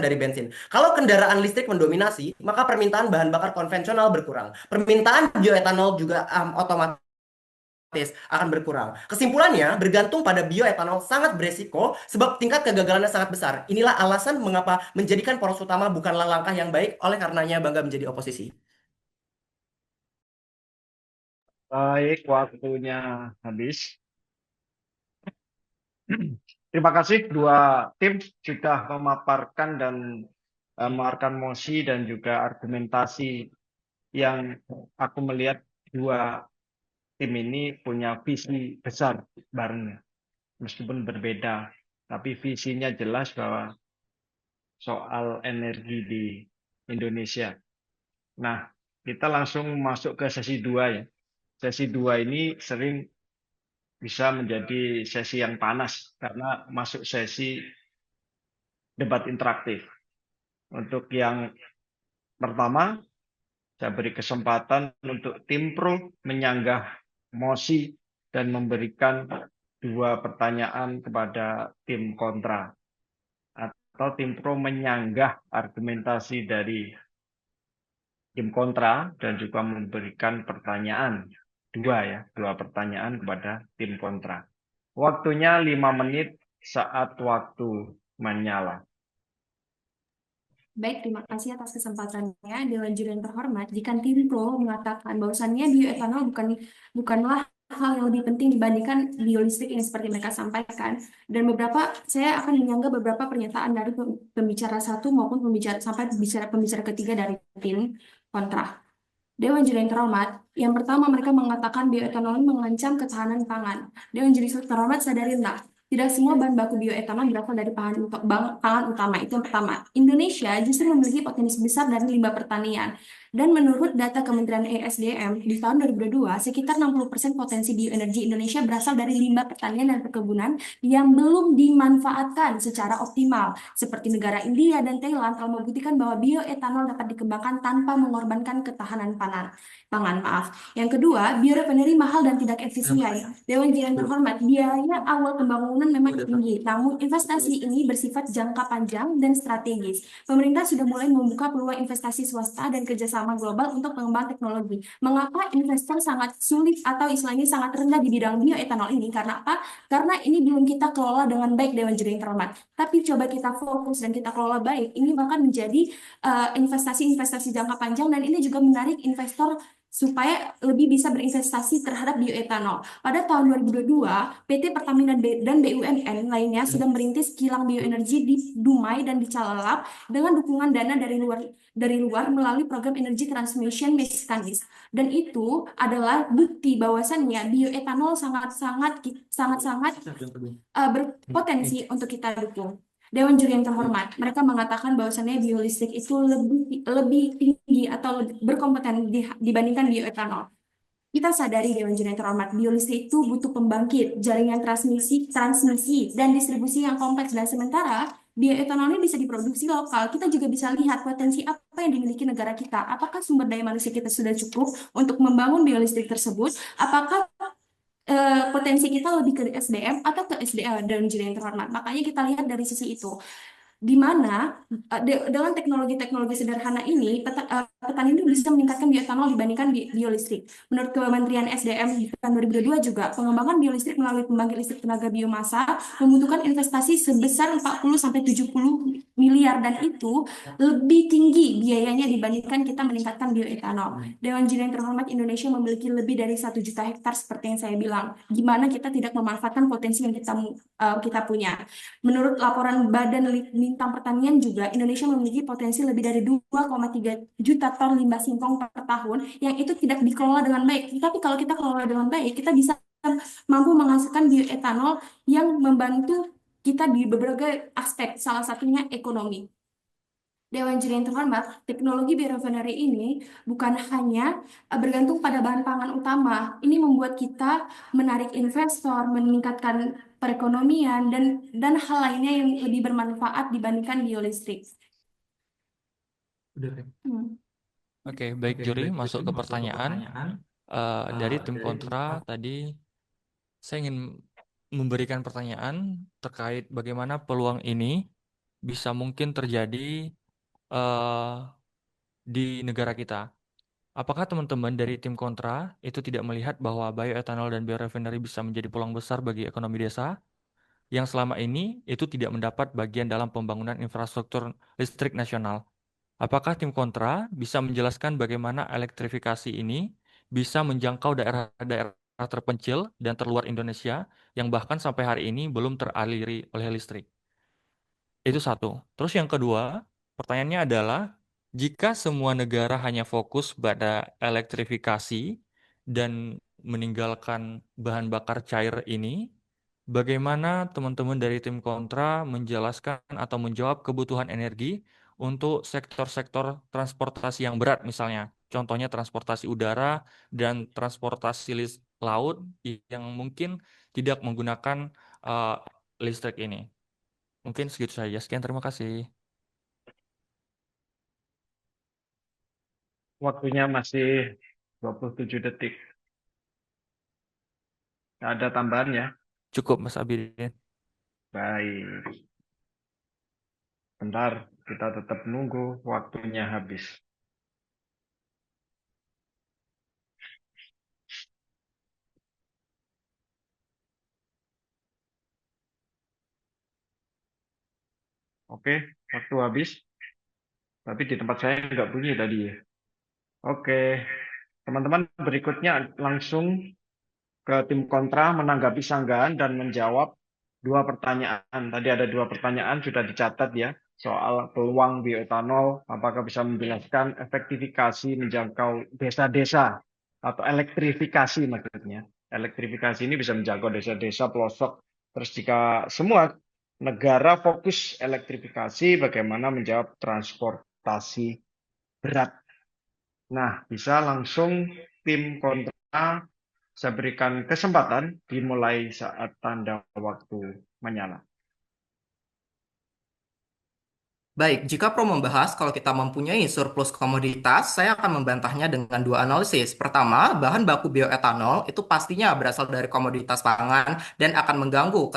dari bensin. Kalau kendaraan listrik mendominasi, maka permintaan bahan bakar konvensional berkurang. Permintaan bioetanol juga otomatis akan berkurang. Kesimpulannya, bergantung pada bioetanol sangat beresiko sebab tingkat kegagalannya sangat besar. Inilah alasan mengapa menjadikan poros utama bukanlah langkah yang baik, oleh karenanya bangga menjadi oposisi. Baik, waktunya habis. Terima kasih dua tim sudah memaparkan dan memaparkan mosi dan juga argumentasi yang aku melihat dua tim ini punya visi besar bareng, meskipun berbeda, tapi visinya jelas bahwa soal energi di Indonesia. Nah, kita langsung masuk ke sesi 2 ya. Sesi 2 ini sering bisa menjadi sesi yang panas karena masuk sesi debat interaktif. Untuk yang pertama, saya beri kesempatan untuk tim pro menyanggah mosi dan memberikan dua pertanyaan kepada tim kontra. Atau tim pro menyanggah argumentasi dari tim kontra dan juga memberikan pertanyaan. Dua pertanyaan kepada tim kontra. Waktunya 5 menit saat waktu menyala. Baik, terima kasih atas kesempatannya. Dewan juri yang terhormat, jika tim pro mengatakan bahwasannya bioetanol bukanlah hal yang lebih penting dibandingkan biolistrik ini seperti mereka sampaikan, dan saya akan menyanggah beberapa pernyataan dari pembicara satu maupun pembicara ketiga dari tim kontra. Dewan juri yang terhormat, yang pertama mereka mengatakan bioetanol mengancam ketahanan pangan. Dewan juri terhormat, sadarilah, tidak semua bahan baku bioetanol berasal dari pangan utama. Itu yang pertama. Indonesia justru memiliki potensi besar dari limbah pertanian. Dan menurut data Kementerian ESDM, di tahun 2022, sekitar 60% potensi bioenergi Indonesia berasal dari limbah pertanian dan perkebunan yang belum dimanfaatkan secara optimal. Seperti negara India dan Thailand telah membuktikan bahwa bioetanol dapat dikembangkan tanpa mengorbankan ketahanan pangan. Yang kedua, biorefinery mahal dan tidak efisien. Dewan juri yang terhormat, biaya awal pembangunan memang tinggi, namun investasi ini bersifat jangka panjang dan strategis. Pemerintah sudah mulai membuka peluang investasi swasta dan kerjasama global untuk pengembangan teknologi. Mengapa investor sangat sulit atau istilahnya sangat rendah di bidang bioetanol ini? Karena apa? Karena ini belum kita kelola dengan baik, Dewan juri yang terhormat. Tapi coba kita fokus dan kita kelola baik, ini bahkan menjadi investasi-investasi jangka panjang, dan ini juga menarik investor supaya lebih bisa berinvestasi terhadap bioetanol. Pada tahun 2022, PT Pertamina dan BUMN lainnya sudah merintis kilang bioenergi di Dumai dan di Calalap dengan dukungan dana dari luar melalui program Energy Transmission Mechanism. Dan itu adalah bukti bahwasannya bioetanol sangat-sangat berpotensi untuk kita dukung. Dewan juri yang terhormat, mereka mengatakan bahwasannya biolistrik itu lebih tinggi atau berkompeten dibandingkan bioetanol. Kita sadari, Dewan juri yang terhormat, biolistrik itu butuh pembangkit, jaringan transmisi, dan distribusi yang kompleks, dan sementara bioetanol ini bisa diproduksi lokal. Kita juga bisa lihat potensi apa yang dimiliki negara kita. Apakah sumber daya manusia kita sudah cukup untuk membangun biolistrik tersebut? Apakah potensi kita lebih ke SDM atau ke SDA, dan juri yang terhormat? Makanya kita lihat dari sisi itu, di mana dengan teknologi-teknologi sederhana ini petani itu bisa meningkatkan bioetanol dibandingkan biolistrik. Menurut Kementerian SDM di tahun 2022 juga, pengembangan biolistrik melalui pembangkit listrik tenaga biomasa membutuhkan investasi sebesar 40-70 miliar, dan itu lebih tinggi biayanya dibandingkan kita meningkatkan bioetanol. Dewan juri yang terhormat, Indonesia memiliki lebih dari 1 juta hektar seperti yang saya bilang. Gimana kita tidak memanfaatkan potensi yang kita punya? Menurut laporan Badan Lintang Pertanian juga, Indonesia memiliki potensi lebih dari 2,3 juta ton limbah singkong per tahun yang itu tidak dikelola dengan baik. Tapi kalau kita kelola dengan baik, kita bisa mampu menghasilkan bioetanol yang membantu kita di berbagai aspek, salah satunya ekonomi. Dewan juri yang terhormat, teknologi biorefinery ini bukan hanya bergantung pada bahan pangan utama. Ini membuat kita menarik investor, meningkatkan perekonomian, dan hal lainnya yang lebih bermanfaat dibandingkan biolistrik. Oke, baik juri, masuk ke pertanyaan. Dari tim kontra tadi, saya ingin memberikan pertanyaan terkait bagaimana peluang ini bisa mungkin terjadi di negara kita. Apakah teman-teman dari tim kontra itu tidak melihat bahwa bioetanol dan biorefinery bisa menjadi peluang besar bagi ekonomi desa yang selama ini itu tidak mendapat bagian dalam pembangunan infrastruktur listrik nasional? Apakah tim kontra bisa menjelaskan bagaimana elektrifikasi ini bisa menjangkau daerah-daerah terpencil dan terluar Indonesia yang bahkan sampai hari ini belum teraliri oleh listrik. Itu satu. Terus yang kedua, pertanyaannya adalah, jika semua negara hanya fokus pada elektrifikasi dan meninggalkan bahan bakar cair ini, bagaimana teman-teman dari tim kontra menjelaskan atau menjawab kebutuhan energi untuk sektor-sektor transportasi yang berat misalnya? Contohnya transportasi udara dan transportasi laut yang mungkin tidak menggunakan uh, listrik ini. Mungkin segitu saja. Sekian, terima kasih. Waktunya masih 27 detik. Nggak ada tambahan ya? Cukup, Mas Abidin. Baik. Bentar, kita tetap nunggu waktunya habis. Oke, waktu habis. Tapi di tempat saya nggak bunyi tadi ya. Oke, teman-teman berikutnya langsung ke tim kontra menanggapi sanggahan dan menjawab dua pertanyaan. Tadi ada dua pertanyaan sudah dicatat ya. Soal peluang bioetanol, apakah bisa menjelaskan efektifikasi menjangkau desa-desa atau elektrifikasi maksudnya. Elektrifikasi ini bisa menjangkau desa-desa pelosok. Terus jika semua negara fokus elektrifikasi, bagaimana menjawab transportasi berat. Nah, bisa langsung tim kontra saya berikan kesempatan dimulai saat tanda waktu menyala. Baik, jika Pro membahas kalau kita mempunyai surplus komoditas, saya akan membantahnya dengan dua analisis. Pertama, bahan baku bioetanol itu pastinya berasal dari komoditas pangan dan akan mengganggu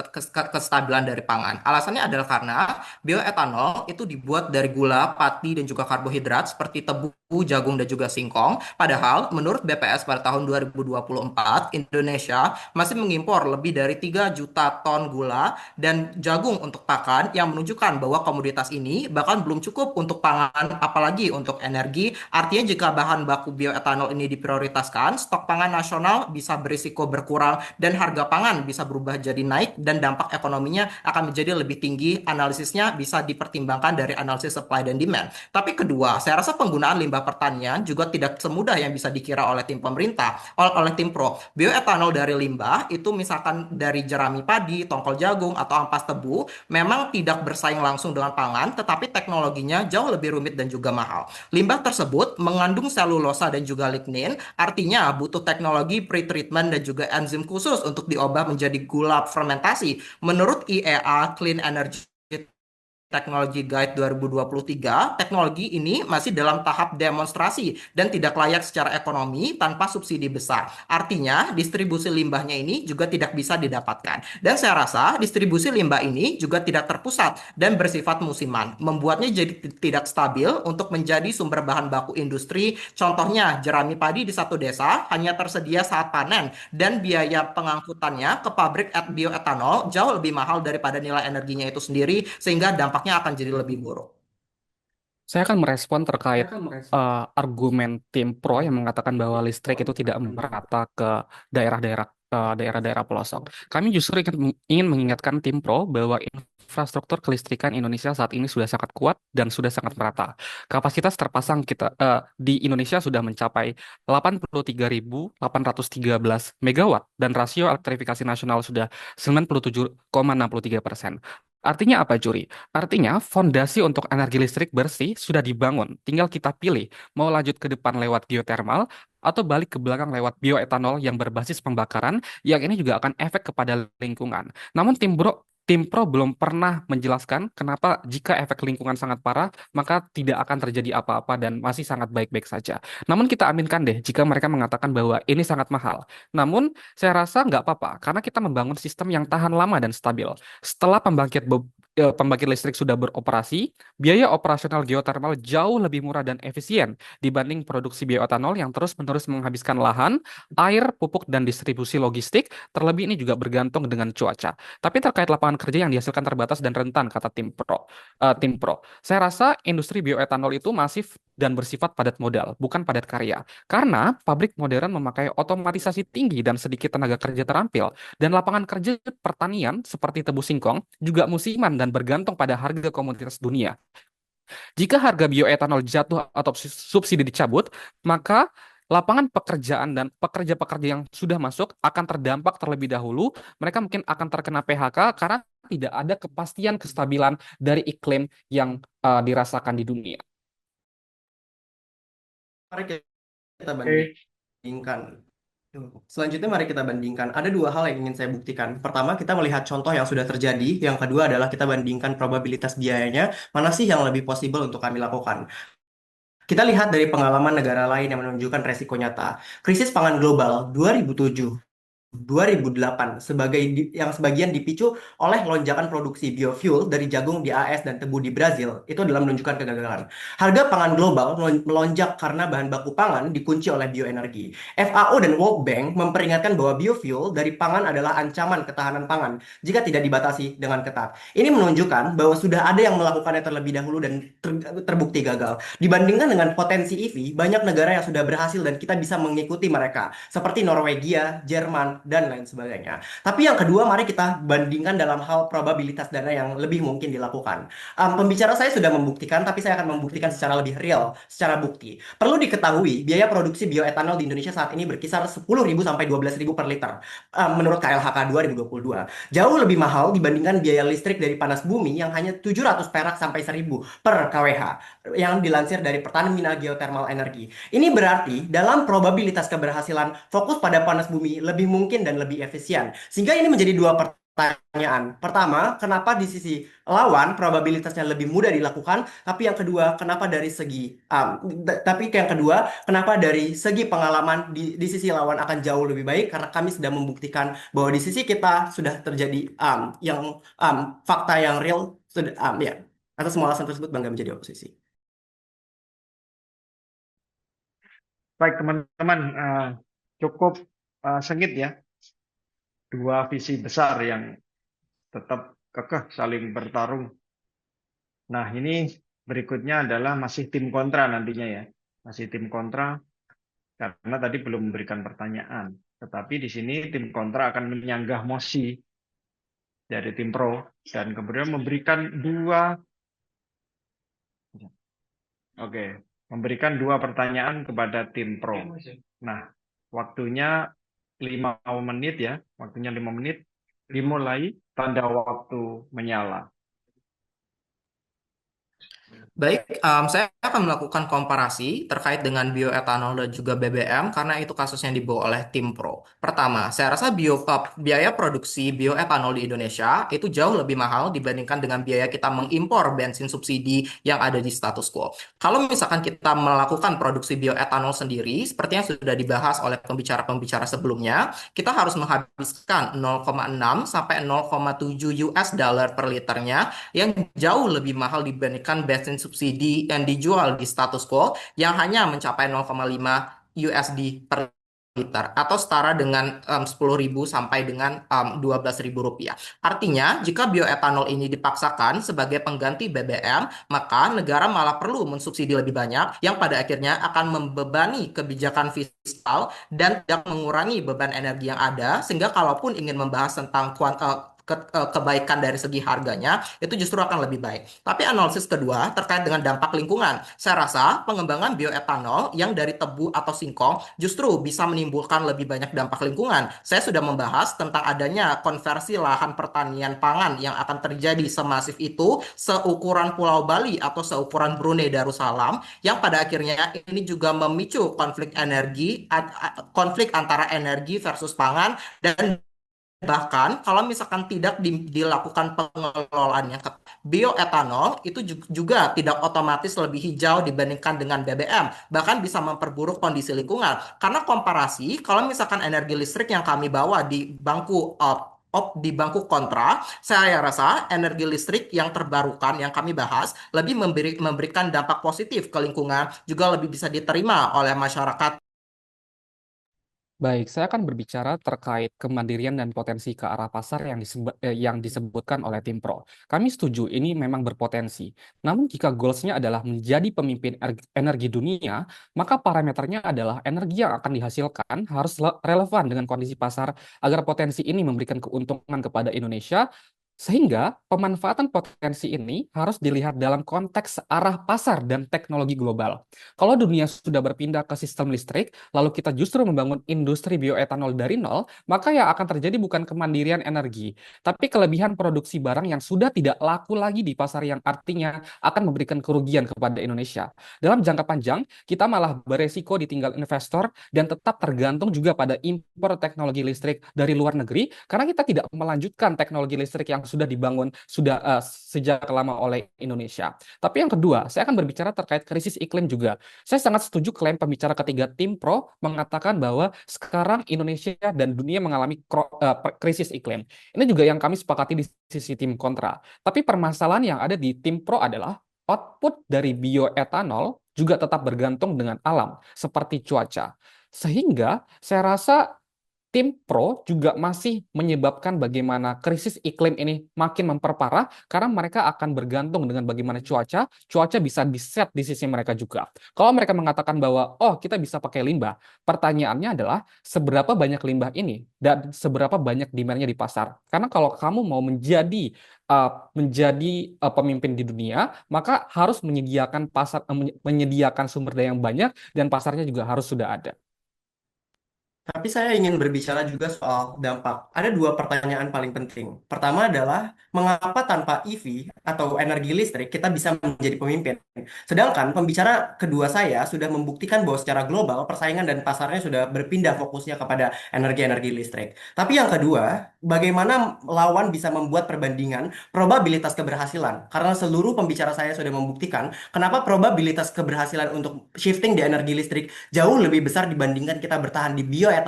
kestabilan dari pangan. Alasannya adalah karena bioetanol itu dibuat dari gula, pati, dan juga karbohidrat seperti tebu, jagung, dan juga singkong. Padahal, menurut BPS pada tahun 2024, Indonesia masih mengimpor lebih dari 3 juta ton gula dan jagung untuk pakan yang menunjukkan bahwa komoditas ini bahkan belum cukup untuk pangan apalagi untuk energi. Artinya jika bahan baku bioetanol ini diprioritaskan, stok pangan nasional bisa berisiko berkurang dan harga pangan bisa berubah jadi naik dan dampak ekonominya akan menjadi lebih tinggi. Analisisnya bisa dipertimbangkan dari analisis supply dan demand. Tapi kedua, saya rasa penggunaan limbah pertanian juga tidak semudah yang bisa dikira oleh tim pemerintah, oleh tim pro. Bioetanol dari limbah itu misalkan dari jerami padi, tongkol jagung, atau ampas tebu memang tidak bersaing langsung dengan pangan, tetapi teknologinya jauh lebih rumit dan juga mahal. Limbah tersebut mengandung selulosa dan juga lignin, artinya butuh teknologi pre-treatment dan juga enzim khusus untuk diubah menjadi gula fermentasi. Menurut IEA Clean Energy Teknologi Guide 2023, teknologi ini masih dalam tahap demonstrasi dan tidak layak secara ekonomi tanpa subsidi besar. Artinya, distribusi limbahnya ini juga tidak bisa didapatkan. Dan saya rasa distribusi limbah ini juga tidak terpusat dan bersifat musiman, membuatnya jadi tidak stabil untuk menjadi sumber bahan baku industri. Contohnya, jerami padi di satu desa hanya tersedia saat panen dan biaya pengangkutannya ke pabrik bioetanol jauh lebih mahal daripada nilai energinya itu sendiri, sehingga dampaknya akan jadi lebih buruk. Saya akan merespon terkait argumen tim pro yang mengatakan bahwa listrik itu tidak merata ke daerah-daerah pelosok. Kami justru ingin mengingatkan tim pro bahwa infrastruktur kelistrikan Indonesia saat ini sudah sangat kuat dan sudah sangat merata. Kapasitas terpasang kita di Indonesia sudah mencapai 83.813 megawatt dan rasio elektrifikasi nasional sudah 97,63%. Artinya apa, Juri? Artinya fondasi untuk energi listrik bersih sudah dibangun. Tinggal kita pilih mau lanjut ke depan lewat geothermal atau balik ke belakang lewat bioetanol yang berbasis pembakaran yang ini juga akan efek kepada lingkungan. Namun tim pro belum pernah menjelaskan kenapa jika efek lingkungan sangat parah, maka tidak akan terjadi apa-apa dan masih sangat baik-baik saja. Namun kita aminkan deh jika mereka mengatakan bahwa ini sangat mahal. Namun saya rasa nggak apa-apa karena kita membangun sistem yang tahan lama dan stabil. Setelah pembangkit listrik sudah beroperasi, biaya operasional geothermal jauh lebih murah dan efisien dibanding produksi bioetanol yang terus-menerus menghabiskan lahan, air, pupuk, dan distribusi logistik. Terlebih ini juga bergantung dengan cuaca. Tapi terkait lapangan kerja yang dihasilkan terbatas dan rentan, kata tim pro. Saya rasa industri bioetanol itu masif dan bersifat padat modal, bukan padat karya. Karena pabrik modern memakai otomatisasi tinggi dan sedikit tenaga kerja terampil. Dan lapangan kerja pertanian seperti tebu singkong juga musiman dan bergantung pada harga komoditas dunia. Jika harga bioetanol jatuh atau subsidi dicabut, maka lapangan pekerjaan dan pekerja-pekerja yang sudah masuk akan terdampak terlebih dahulu. Mereka mungkin akan terkena PHK karena tidak ada kepastian kestabilan dari iklim yang dirasakan di dunia. Mari kita Oke, bandingkan. Selanjutnya mari kita bandingkan. Ada dua hal yang ingin saya buktikan. Pertama, kita melihat contoh yang sudah terjadi. Yang kedua adalah kita bandingkan probabilitas biayanya. Mana sih yang lebih possible untuk kami lakukan? Kita lihat dari pengalaman negara lain yang menunjukkan resiko nyata. Krisis pangan global 2007 2008 yang sebagian dipicu oleh lonjakan produksi biofuel dari jagung di AS dan tebu di Brazil. Itu adalah menunjukkan kegagalan. Harga pangan global melonjak karena bahan baku pangan dikunci oleh bioenergi. FAO dan World Bank memperingatkan bahwa biofuel dari pangan adalah ancaman ketahanan pangan jika tidak dibatasi dengan ketat. Ini menunjukkan bahwa sudah ada yang melakukannya terlebih dahulu dan terbukti gagal. Dibandingkan dengan potensi EV, banyak negara yang sudah berhasil dan kita bisa mengikuti mereka, seperti Norwegia, Jerman, dan lain sebagainya. Tapi yang kedua, mari kita bandingkan dalam hal probabilitas dana yang lebih mungkin dilakukan. Pembicara saya sudah membuktikan, tapi saya akan membuktikan secara lebih real, secara bukti. Perlu diketahui, biaya produksi bioetanol di Indonesia saat ini berkisar 10.000 sampai 12.000 per liter, menurut KLHK 2022. Jauh lebih mahal dibandingkan biaya listrik dari panas bumi yang hanya 700 perak sampai 1.000 per kWh, yang dilansir dari Pertamina Geothermal Energy. Ini berarti dalam probabilitas keberhasilan, fokus pada panas bumi lebih mungkin dan lebih efisien. Sehingga ini menjadi dua pertanyaan. Pertama, kenapa di sisi lawan probabilitasnya lebih mudah dilakukan? Tapi yang kedua, kenapa dari segi pengalaman di sisi lawan akan jauh lebih baik? Karena kami sudah membuktikan bahwa di sisi kita sudah terjadi fakta yang real sudah ya. Atas semua alasan tersebut, bangga menjadi oposisi. baik teman-teman, cukup sengit ya. Dua visi besar yang tetap kekeh saling bertarung. Nah, ini berikutnya adalah masih tim kontra nantinya ya. Masih tim kontra karena tadi belum memberikan pertanyaan. Tetapi di sini tim kontra akan menyanggah mosi dari tim pro dan kemudian memberikan dua pertanyaan kepada tim pro. Nah, waktunya 5 menit ya. Waktunya 5 menit. Dimulai tanda waktu menyala. Baik, saya akan melakukan komparasi terkait dengan bioetanol dan juga BBM karena itu kasus yang dibawa oleh tim pro. Pertama, saya rasa biaya produksi bioetanol di Indonesia itu jauh lebih mahal dibandingkan dengan biaya kita mengimpor bensin subsidi yang ada di status quo. Kalau misalkan kita melakukan produksi bioetanol sendiri, seperti yang sudah dibahas oleh pembicara-pembicara sebelumnya, kita harus menghabiskan 0,6 sampai 0,7 US dollar per liternya yang jauh lebih mahal dibandingkan bensin subsidi yang dijual di status quo yang hanya mencapai 0,5 USD per liter atau setara dengan 10.000 sampai dengan 12.000 rupiah. Artinya, jika bioetanol ini dipaksakan sebagai pengganti BBM, maka negara malah perlu mensubsidi lebih banyak yang pada akhirnya akan membebani kebijakan fiskal dan tidak mengurangi beban energi yang ada, sehingga kalaupun ingin membahas tentang kebaikan dari segi harganya itu justru akan lebih baik. Tapi analisis kedua terkait dengan dampak lingkungan. Saya rasa pengembangan bioetanol yang dari tebu atau singkong justru bisa menimbulkan lebih banyak dampak lingkungan. Saya sudah membahas tentang adanya konversi lahan pertanian pangan yang akan terjadi semasif itu, seukuran Pulau Bali atau seukuran Brunei Darussalam, yang pada akhirnya ini juga memicu konflik antara energi versus pangan, dan bahkan kalau misalkan tidak dilakukan pengelolaannya, bioetanol itu juga tidak otomatis lebih hijau dibandingkan dengan BBM, bahkan bisa memperburuk kondisi lingkungan. Karena komparasi, kalau misalkan energi listrik yang kami bawa di bangku di bangku kontra, saya rasa energi listrik yang terbarukan yang kami bahas lebih memberikan dampak positif ke lingkungan, juga lebih bisa diterima oleh masyarakat. Baik, saya akan berbicara terkait kemandirian dan potensi ke arah pasar yang disebutkan oleh tim Pro. Kami setuju ini memang berpotensi. Namun jika goals-nya adalah menjadi pemimpin energi dunia, maka parameternya adalah energi yang akan dihasilkan harus relevan dengan kondisi pasar agar potensi ini memberikan keuntungan kepada Indonesia. Sehingga pemanfaatan potensi ini harus dilihat dalam konteks arah pasar dan teknologi global. Kalau dunia sudah berpindah ke sistem listrik, lalu kita justru membangun industri bioetanol dari nol, maka yang akan terjadi bukan kemandirian energi, tapi kelebihan produksi barang yang sudah tidak laku lagi di pasar yang artinya akan memberikan kerugian kepada Indonesia. Dalam jangka panjang, kita malah beresiko ditinggal investor dan tetap tergantung juga pada impor teknologi listrik dari luar negeri, karena kita tidak melanjutkan teknologi listrik yang sudah dibangun sejak lama oleh Indonesia. Tapi yang kedua, saya akan berbicara terkait krisis iklim juga. Saya sangat setuju klaim pembicara ketiga tim Pro mengatakan bahwa sekarang Indonesia dan dunia mengalami krisis iklim. Ini juga yang kami sepakati di sisi tim kontra. Tapi permasalahan yang ada di tim Pro adalah output dari bioetanol juga tetap bergantung dengan alam, seperti cuaca. Sehingga saya rasa tim Pro juga masih menyebabkan bagaimana krisis iklim ini makin memperparah karena mereka akan bergantung dengan bagaimana cuaca bisa diset di sisi mereka juga. Kalau mereka mengatakan bahwa oh kita bisa pakai limbah, pertanyaannya adalah seberapa banyak limbah ini dan seberapa banyak demand-nya di pasar. Karena kalau kamu mau menjadi pemimpin di dunia, maka harus menyediakan sumber daya yang banyak dan pasarnya juga harus sudah ada. Tapi saya ingin berbicara juga soal dampak. Ada dua pertanyaan paling penting. Pertama adalah, mengapa tanpa EV atau energi listrik kita bisa menjadi pemimpin? Sedangkan pembicara kedua saya sudah membuktikan bahwa secara global persaingan dan pasarnya sudah berpindah fokusnya kepada energi-energi listrik. Tapi yang kedua, bagaimana lawan bisa membuat perbandingan probabilitas keberhasilan? Karena seluruh pembicara saya sudah membuktikan kenapa probabilitas keberhasilan untuk shifting di energi listrik jauh lebih besar dibandingkan kita bertahan di bioetanol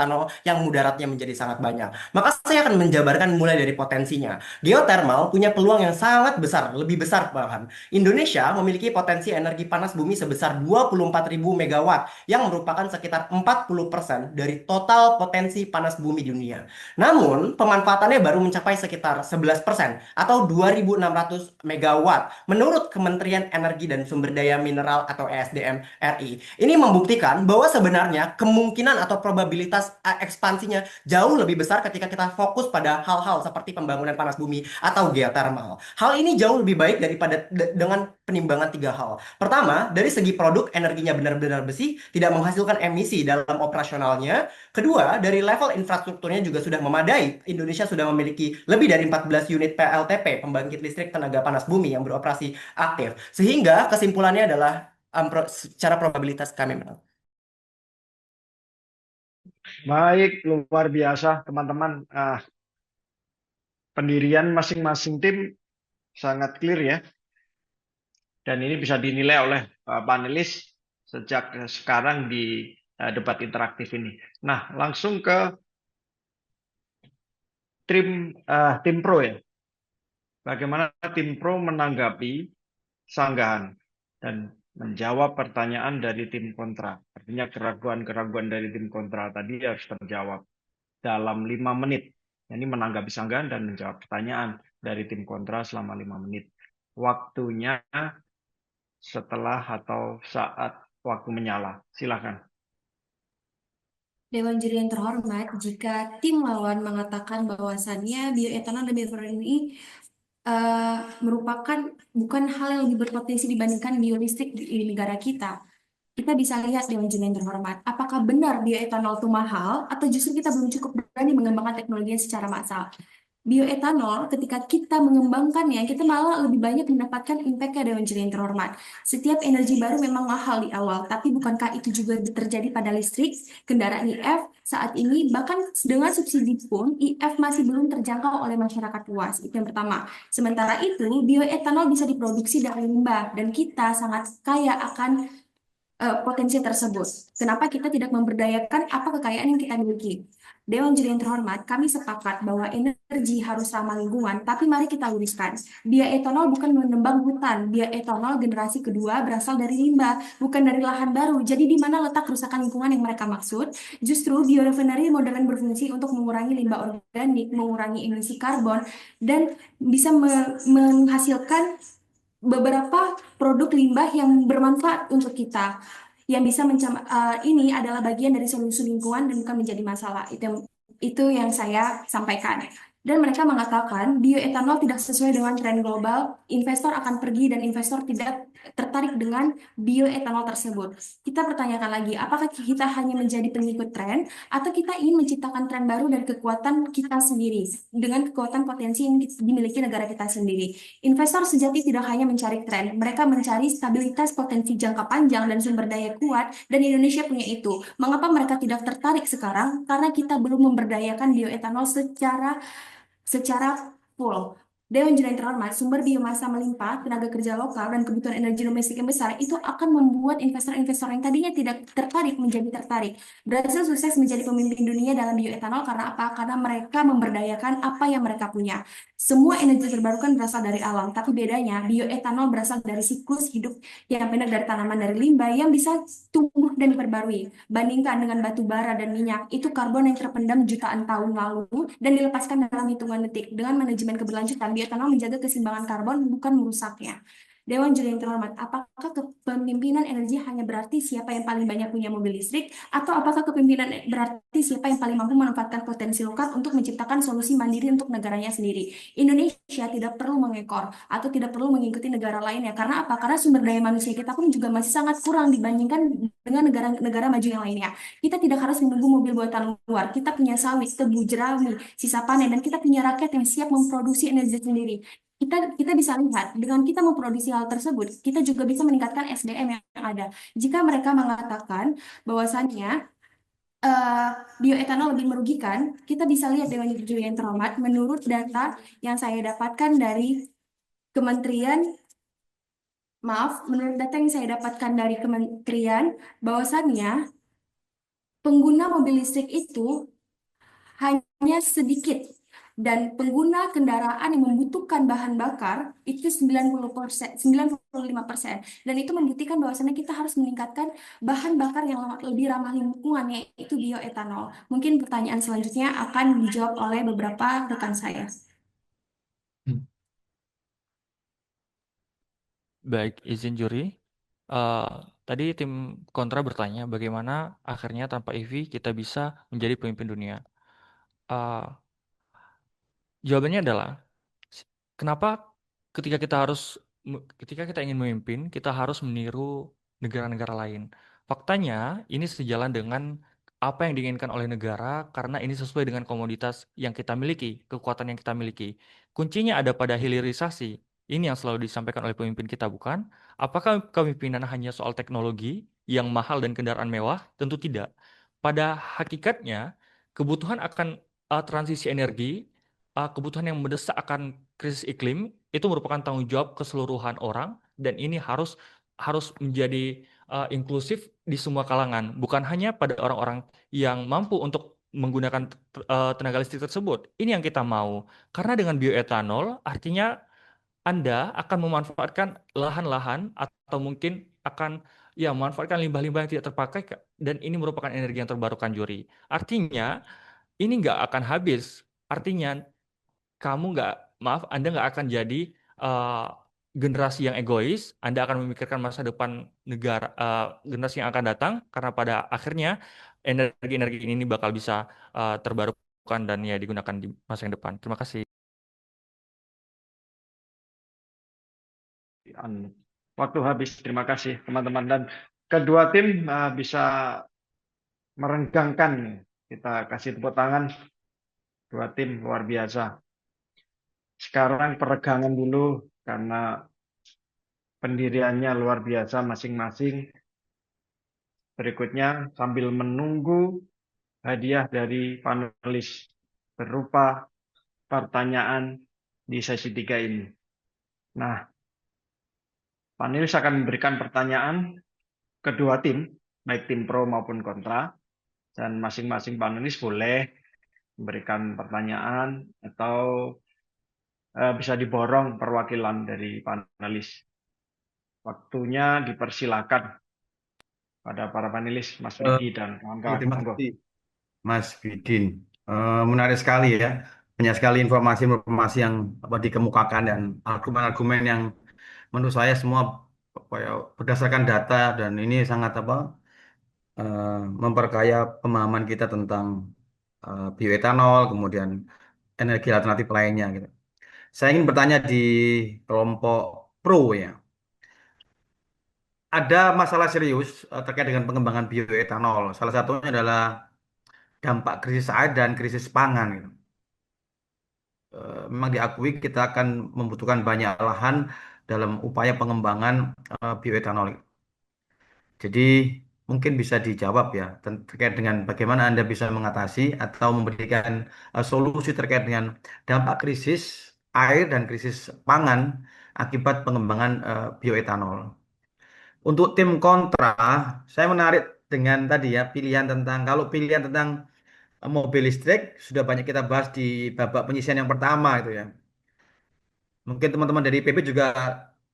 yang mudaratnya menjadi sangat banyak. Maka saya akan menjabarkan mulai dari potensinya. Geothermal punya peluang yang sangat besar, lebih besar bahkan. Indonesia memiliki potensi energi panas bumi sebesar 24.000 megawatt yang merupakan sekitar 40% dari total potensi panas bumi dunia. Namun, pemanfaatannya baru mencapai sekitar 11% atau 2.600 megawatt menurut Kementerian Energi dan Sumber Daya Mineral atau ESDM RI. Ini membuktikan bahwa sebenarnya kemungkinan atau probabilitas ekspansinya jauh lebih besar ketika kita fokus pada hal-hal seperti pembangunan panas bumi atau geothermal. Hal ini jauh lebih baik daripada dengan penimbangan tiga hal. Pertama, dari segi produk energinya benar-benar bersih, tidak menghasilkan emisi dalam operasionalnya. Kedua, dari level infrastrukturnya juga sudah memadai. Indonesia sudah memiliki lebih dari 14 unit PLTP, pembangkit listrik tenaga panas bumi yang beroperasi aktif. Sehingga kesimpulannya adalah secara probabilitas kami menang. Baik, luar biasa teman-teman. Pendirian masing-masing tim sangat clear ya. Dan ini bisa dinilai oleh panelis sejak sekarang di debat interaktif ini. Nah, langsung ke tim Pro ya. Bagaimana tim Pro menanggapi sanggahan dan menjawab pertanyaan dari tim kontra. Artinya keraguan-keraguan dari tim kontra tadi harus terjawab dalam 5 menit. Ini menanggapi sanggahan dan menjawab pertanyaan dari tim kontra selama 5 menit. Waktunya setelah atau saat waktu menyala. Silakan. Dewan juri yang terhormat, jika tim lawan mengatakan bahwasannya bioetanol dan biofuel ini merupakan bukan hal yang lebih berpotensi dibandingkan biolistrik di negara kita bisa lihat Dewan juri yang terhormat, apakah benar bioetanol itu mahal atau justru kita belum cukup berani mengembangkan teknologinya secara massal. Bioetanol, ketika kita mengembangkannya, kita malah lebih banyak mendapatkan impact-nya Dewan juri yang terhormat. Setiap energi baru memang mahal di awal, tapi bukankah itu juga terjadi pada listrik, kendaraan IF saat ini, bahkan dengan subsidi pun, IF masih belum terjangkau oleh masyarakat luas. Itu yang pertama. Sementara itu, bioetanol bisa diproduksi dari limbah, dan kita sangat kaya akan potensi tersebut. Kenapa kita tidak memberdayakan apa kekayaan yang kita miliki? Dewan Juri yang terhormat, kami sepakat bahwa energi harus ramah lingkungan, tapi mari kita luruskan. Bioetanol bukan menembang hutan. Bioetanol generasi kedua berasal dari limbah, bukan dari lahan baru. Jadi di mana letak kerusakan lingkungan yang mereka maksud? Justru biorefinery modern berfungsi untuk mengurangi limbah organik, mengurangi emisi karbon, dan bisa menghasilkan beberapa produk limbah yang bermanfaat untuk kita. Yang bisa ini adalah bagian dari solusi lingkungan dan bukan menjadi masalah. Itu yang saya sampaikan. Dan mereka mengatakan bioetanol tidak sesuai dengan tren global, investor akan pergi dan investor tidak tertarik dengan bioetanol tersebut. Kita pertanyakan lagi, apakah kita hanya menjadi pengikut tren atau kita ingin menciptakan tren baru dari kekuatan kita sendiri dengan kekuatan potensi yang dimiliki negara kita sendiri. Investor sejati tidak hanya mencari tren, mereka mencari stabilitas potensi jangka panjang dan sumber daya kuat, dan Indonesia punya itu. Mengapa mereka tidak tertarik sekarang? Karena kita belum memberdayakan bioetanol secara full. Dewan Juri yang terhormat, sumber biomasa melimpah, tenaga kerja lokal, dan kebutuhan energi domestik yang besar itu akan membuat investor-investor yang tadinya tidak tertarik menjadi tertarik. Brasil sukses menjadi pemimpin dunia dalam bioetanol karena apa? Karena mereka memberdayakan apa yang mereka punya. Semua energi terbarukan berasal dari alam, tapi bedanya bioetanol berasal dari siklus hidup yang pendek dari tanaman dari limbah yang bisa tumbuh dan diperbarui. Bandingkan dengan batu bara dan minyak, itu karbon yang terpendam jutaan tahun lalu dan dilepaskan dalam hitungan detik. Dengan manajemen keberlanjutan, bioetanol menjaga keseimbangan karbon, bukan merusaknya. Dewan Juri yang terhormat, apakah kepemimpinan energi hanya berarti siapa yang paling banyak punya mobil listrik, atau apakah kepemimpinan berarti siapa yang paling mampu memanfaatkan potensi lokal untuk menciptakan solusi mandiri untuk negaranya sendiri? Indonesia tidak perlu mengekor atau tidak perlu mengikuti negara lainnya. Karena apa? Karena sumber daya manusia kita pun juga masih sangat kurang dibandingkan dengan negara-negara maju yang lainnya. Kita tidak harus menunggu mobil buatan luar. Kita punya sawit, tebu, jerami, sisa panen, dan kita punya rakyat yang siap memproduksi energi sendiri. Kita bisa lihat, dengan kita memproduksi hal tersebut, kita juga bisa meningkatkan SDM yang ada. Jika mereka mengatakan bahwasannya bioetanol lebih merugikan, kita bisa lihat Dewan Juri yang terhormat, menurut data yang saya dapatkan dari menurut data yang saya dapatkan dari kementerian, bahwasannya pengguna mobil listrik itu hanya sedikit, dan pengguna kendaraan yang membutuhkan bahan bakar itu 90%, 95%. Dan itu membuktikan bahwasannya kita harus meningkatkan bahan bakar yang lebih ramah lingkungan, yaitu bioetanol. Mungkin pertanyaan selanjutnya akan dijawab oleh beberapa rekan saya. Baik, izin juri. Eh, tadi tim kontra bertanya bagaimana akhirnya tanpa EV kita bisa menjadi pemimpin dunia. Eh, Jawabannya adalah kenapa ketika kita ingin memimpin, kita harus meniru negara-negara lain. Faktanya, ini sejalan dengan apa yang diinginkan oleh negara karena ini sesuai dengan komoditas yang kita miliki, kekuatan yang kita miliki. Kuncinya ada pada hilirisasi. Ini yang selalu disampaikan oleh pemimpin kita, bukan? Apakah kepemimpinan hanya soal teknologi yang mahal dan kendaraan mewah? Tentu tidak. Pada hakikatnya, kebutuhan akan transisi energi, kebutuhan yang mendesak akan krisis iklim itu merupakan tanggung jawab keseluruhan orang, dan ini harus menjadi inklusif di semua kalangan, bukan hanya pada orang-orang yang mampu untuk menggunakan tenaga listrik tersebut. Ini yang kita mau. Karena dengan bioetanol artinya Anda akan memanfaatkan lahan-lahan atau mungkin akan ya memanfaatkan limbah-limbah yang tidak terpakai, dan ini merupakan energi yang terbarukan, juri. Artinya ini nggak akan habis. Artinya Anda nggak akan jadi uh, generasi yang egois. Anda akan memikirkan masa depan negara, generasi yang akan datang, karena pada akhirnya energi-energi ini bakal bisa terbarukan dan ya digunakan di masa yang depan. Terima kasih. Waktu habis. Terima kasih teman-teman, dan kedua tim bisa merenggangkan. Kita kasih tepuk tangan. Dua tim luar biasa. Sekarang peregangan dulu karena pendiriannya luar biasa masing-masing. Berikutnya sambil menunggu hadiah dari panelis berupa pertanyaan di sesi 3 ini. Nah, panelis akan memberikan pertanyaan kedua tim, baik tim pro maupun kontra, dan masing-masing panelis boleh memberikan pertanyaan atau bisa diborong perwakilan dari panelis. Waktunya dipersilakan pada para panelis, Mas Eh, Riki dan kawan-kawan. Terima Monggo. kasih, Mas Bidin. Menarik sekali ya. Banyak sekali informasi-informasi yang dikemukakan dan argumen-argumen yang menurut saya semua apa ya, berdasarkan data dan ini sangat memperkaya pemahaman kita tentang bioetanol, kemudian energi alternatif lainnya gitu. Saya ingin bertanya di kelompok pro ya. Ada masalah serius terkait dengan pengembangan bioetanol. Salah satunya adalah dampak krisis air dan krisis pangan gitu. Memang diakui kita akan membutuhkan banyak lahan dalam upaya pengembangan bioetanol. Jadi mungkin bisa dijawab ya terkait dengan bagaimana Anda bisa mengatasi atau memberikan solusi terkait dengan dampak krisis air dan krisis pangan akibat pengembangan bioetanol. Untuk tim kontra, saya menarik dengan tadi ya pilihan tentang kalau pilihan tentang mobil listrik sudah banyak kita bahas di babak penyisian yang pertama itu ya. Mungkin teman-teman dari PP juga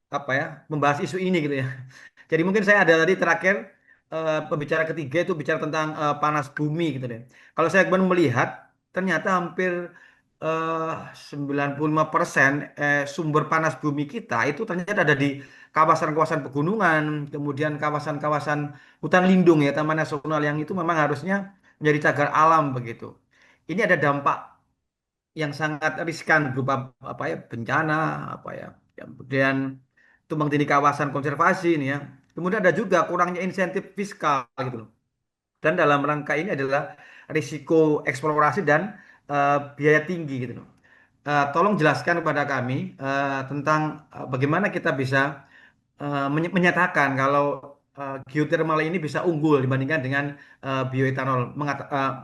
apa ya membahas isu ini gitu ya. Jadi mungkin saya ada tadi terakhir pembicara ketiga itu bicara tentang panas bumi gitu deh. Kalau saya kemudian melihat ternyata hampir 95% sumber panas bumi kita itu ternyata ada di kawasan-kawasan pegunungan, kemudian kawasan-kawasan hutan lindung ya, taman nasional yang itu memang harusnya menjadi cagar alam begitu. Ini ada dampak yang sangat riskan berupa apa ya bencana apa ya, kemudian tumbang tindih kawasan konservasi ini ya. Kemudian ada juga kurangnya insentif fiskal gitu loh. Dan dalam rangka ini adalah risiko eksplorasi dan biaya tinggi gitu loh. Tolong jelaskan kepada kami tentang bagaimana kita bisa menyatakan kalau geothermal ini bisa unggul dibandingkan dengan bioetanol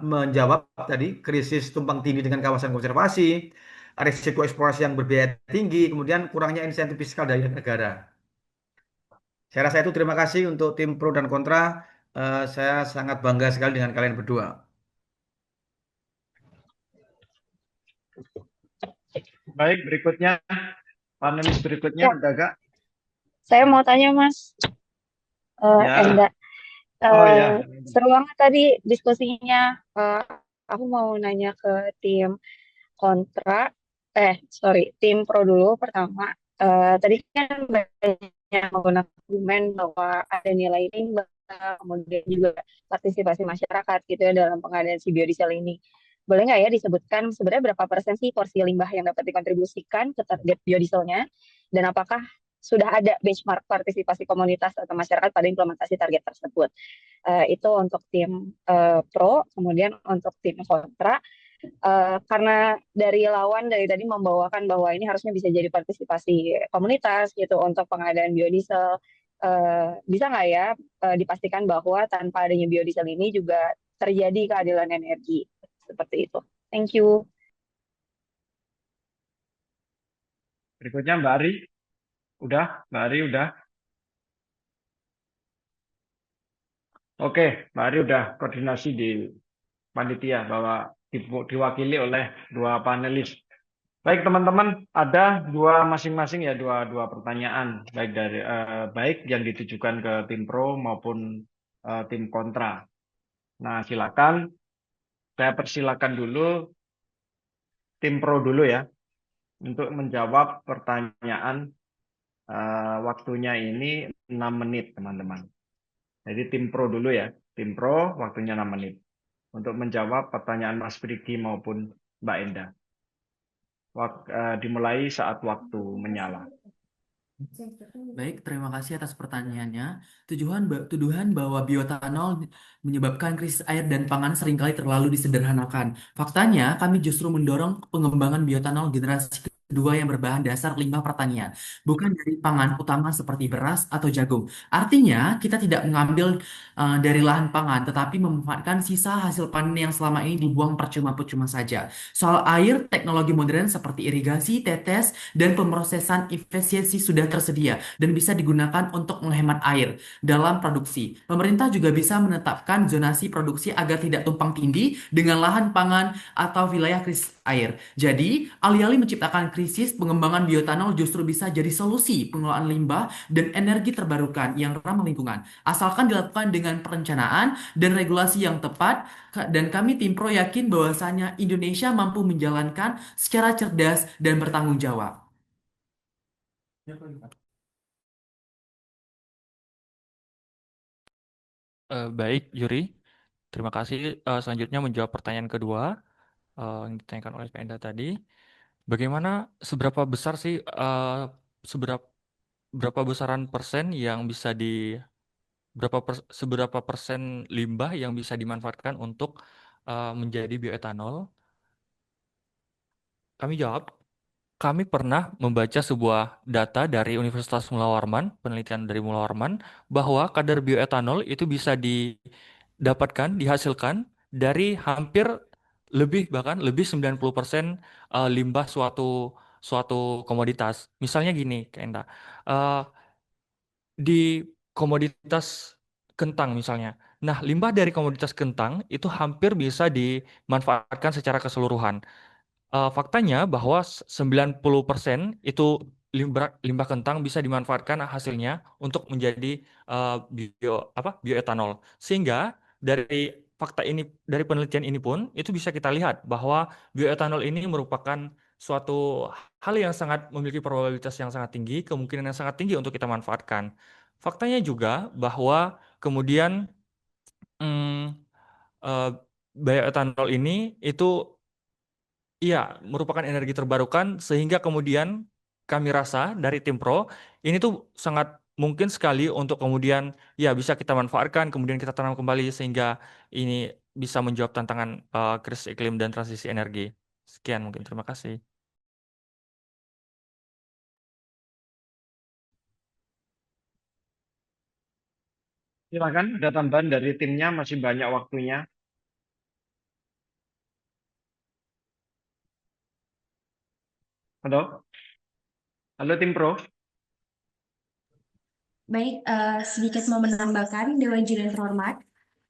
menjawab tadi krisis tumpang tindih dengan kawasan konservasi, risiko eksplorasi yang berbiaya tinggi, kemudian kurangnya insentif fiskal dari negara. Saya rasa itu terima kasih untuk tim pro dan kontra. Saya sangat bangga sekali dengan kalian berdua. Baik, berikutnya panelis berikutnya Ya, ada Kak? saya mau tanya Mas Ya. Enda. Oh ya. Seru banget tadi diskusinya. Aku mau nanya ke tim kontra. Tim pro dulu pertama. Tadi kan banyak menggunakan argumen bahwa ada nilai imbal, kemudian juga partisipasi masyarakat gitu ya dalam pengadaan si biodiesel ini. Boleh nggak ya disebutkan sebenarnya berapa persen sih porsi limbah yang dapat dikontribusikan ke target biodieselnya? Dan apakah sudah ada benchmark partisipasi komunitas atau masyarakat pada implementasi target tersebut? Itu untuk tim pro, kemudian untuk tim kontra. Karena dari lawan dari tadi membawakan bahwa ini harusnya bisa jadi partisipasi komunitas gitu untuk pengadaan biodiesel. Bisa nggak ya dipastikan bahwa tanpa adanya biodiesel ini juga terjadi keadilan energi seperti itu. Thank you. Berikutnya Mbak Ari. Udah, Mbak Ari udah. Oke, Mbak Ari udah koordinasi di panitia bahwa diwakili oleh dua panelis. Baik teman-teman, ada dua masing-masing ya dua pertanyaan baik yang ditujukan ke tim pro maupun tim kontra. Nah, silakan saya persilakan dulu tim pro dulu ya untuk menjawab pertanyaan. Waktunya ini 6 menit teman-teman. Jadi tim pro dulu ya, tim pro waktunya 6 menit untuk menjawab pertanyaan Mas Prigi maupun Mbak Enda. Dimulai saat waktu menyala. Baik, terima kasih atas pertanyaannya. Tuduhan bahwa bioetanol menyebabkan krisis air dan pangan seringkali terlalu disederhanakan. Faktanya, kami justru mendorong pengembangan bioetanol generasi kedua yang berbahan dasar limbah pertanian, bukan dari pangan utama seperti beras atau jagung. Artinya, kita tidak mengambil dari lahan pangan, tetapi memanfaatkan sisa hasil panen yang selama ini dibuang percuma-percuma saja. Soal air, teknologi modern seperti irigasi, tetes, dan pemrosesan efisiensi sudah tersedia dan bisa digunakan untuk menghemat air dalam produksi. Pemerintah juga bisa menetapkan zonasi produksi agar tidak tumpang tindih dengan lahan pangan atau wilayah krisis air. Jadi, alih-alih menciptakan krisis, pengembangan bioetanol justru bisa jadi solusi pengelolaan limbah dan energi terbarukan yang ramah lingkungan. Asalkan dilakukan dengan perencanaan dan regulasi yang tepat, dan kami tim Pro yakin bahwasanya Indonesia mampu menjalankan secara cerdas dan bertanggung jawab. Baik, Yuri. Terima kasih. Selanjutnya menjawab pertanyaan kedua yang ditanyakan oleh Penda tadi. Bagaimana seberapa besar sih seberapa berapa besaran persen yang bisa di seberapa persen limbah yang bisa dimanfaatkan untuk menjadi bioetanol? Kami jawab, kami pernah membaca sebuah data dari Universitas Mula Warman, penelitian dari Mula Warman, bahwa kadar bioetanol itu bisa didapatkan, dihasilkan dari hampir bahkan lebih 90% limbah suatu suatu komoditas. Misalnya gini, Kak Enda, eh, di komoditas kentang misalnya. Nah, limbah dari komoditas kentang itu hampir bisa dimanfaatkan secara keseluruhan. Faktanya bahwa 90% itu limbah kentang bisa dimanfaatkan hasilnya untuk menjadi bioetanol. Sehingga dari fakta ini dari penelitian ini pun itu bisa kita lihat bahwa bioetanol ini merupakan suatu hal yang sangat memiliki probabilitas yang sangat tinggi, kemungkinan yang sangat tinggi untuk kita manfaatkan. Faktanya juga bahwa kemudian mm, eh, bioetanol ini itu iya, merupakan energi terbarukan sehingga kemudian kami rasa dari tim Pro ini tuh sangat mungkin sekali untuk kemudian ya bisa kita manfaatkan kemudian kita tanam kembali sehingga ini bisa menjawab tantangan krisis iklim dan transisi energi. Sekian mungkin terima kasih. Silakan, ada tambahan dari timnya, masih banyak waktunya. Halo, halo tim Pro. Baik, sedikit mau menambahkan, Dewan Juri yang terhormat.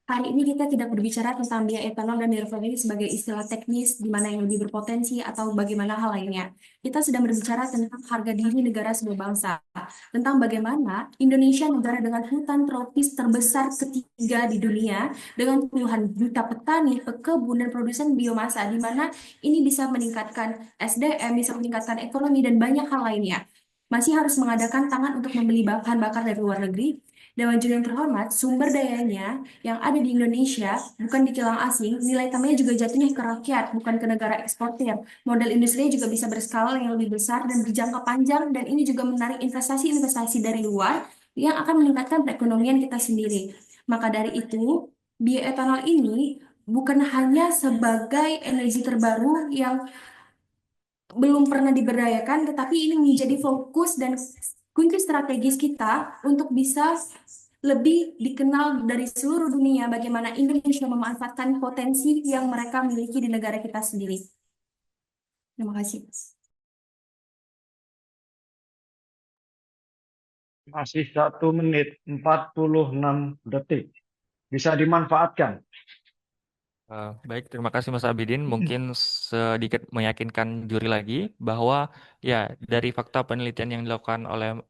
Hari ini kita tidak berbicara tentang bioetanol dan refinery sebagai istilah teknis di mana yang lebih berpotensi atau bagaimana hal lainnya. Kita sedang berbicara tentang harga diri negara sebuah bangsa, tentang bagaimana Indonesia negara dengan hutan tropis terbesar ketiga di dunia, dengan puluhan juta petani, pekebun, dan produsen biomasa, di mana ini bisa meningkatkan SDM, bisa meningkatkan ekonomi, dan banyak hal lainnya. Masih harus mengadakan tangan untuk membeli bahan bakar dari luar negeri. Dewan Juri yang terhormat, sumber dayanya yang ada di Indonesia bukan di kilang asing, nilai tambahnya juga jatuhnya ke rakyat, bukan ke negara eksportir. Model industri juga bisa berskala yang lebih besar dan berjangka panjang, dan ini juga menarik investasi-investasi dari luar yang akan meningkatkan perekonomian kita sendiri. Maka dari itu, bioetanol ini bukan hanya sebagai energi terbaru yang belum pernah diberdayakan, tetapi ini menjadi fokus dan kunci strategis kita untuk bisa lebih dikenal dari seluruh dunia bagaimana Indonesia memanfaatkan potensi yang mereka miliki di negara kita sendiri. Terima kasih. Masih 1 menit 46 detik. Bisa dimanfaatkan. Baik, terima kasih Mas Abidin. Mungkin sedikit meyakinkan juri lagi bahwa ya dari fakta penelitian yang dilakukan oleh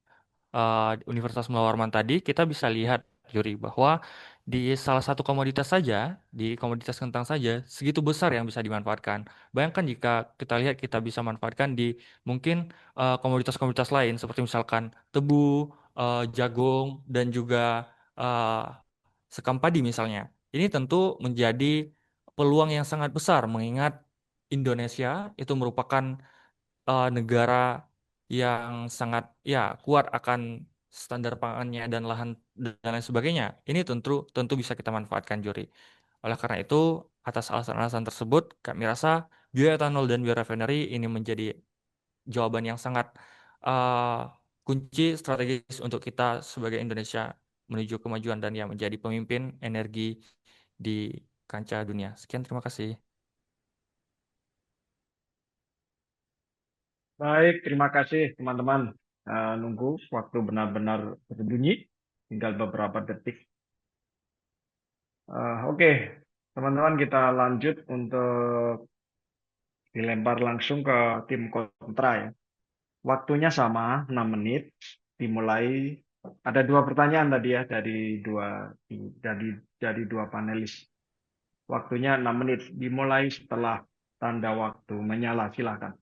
Universitas Mula Warman tadi, kita bisa lihat juri bahwa di salah satu komoditas saja, di komoditas kentang saja, segitu besar yang bisa dimanfaatkan. Bayangkan jika kita lihat kita bisa manfaatkan di mungkin komoditas-komoditas lain seperti misalkan tebu, jagung, dan juga eh, sekam padi misalnya. Ini tentu menjadi peluang yang sangat besar mengingat Indonesia itu merupakan negara yang sangat ya kuat akan standar pangannya dan lahan dan lain sebagainya. Ini tentu tentu bisa kita manfaatkan juri. Oleh karena itu, atas alasan-alasan tersebut, kami rasa bioetanol dan biorefinery ini menjadi jawaban yang sangat uh, kunci strategis untuk kita sebagai Indonesia menuju kemajuan dan ya menjadi pemimpin energi di kancah dunia. Sekian, terima kasih. Baik, terima kasih teman-teman. Nunggu waktu benar-benar berbunyi, tinggal beberapa detik. Oke, teman-teman kita lanjut untuk dilempar langsung ke tim kontra ya. Waktunya sama, 6 menit. Dimulai, ada 2 pertanyaan tadi ya dari dua panelis. Waktunya 6 menit, dimulai setelah tanda waktu menyala. Silakan.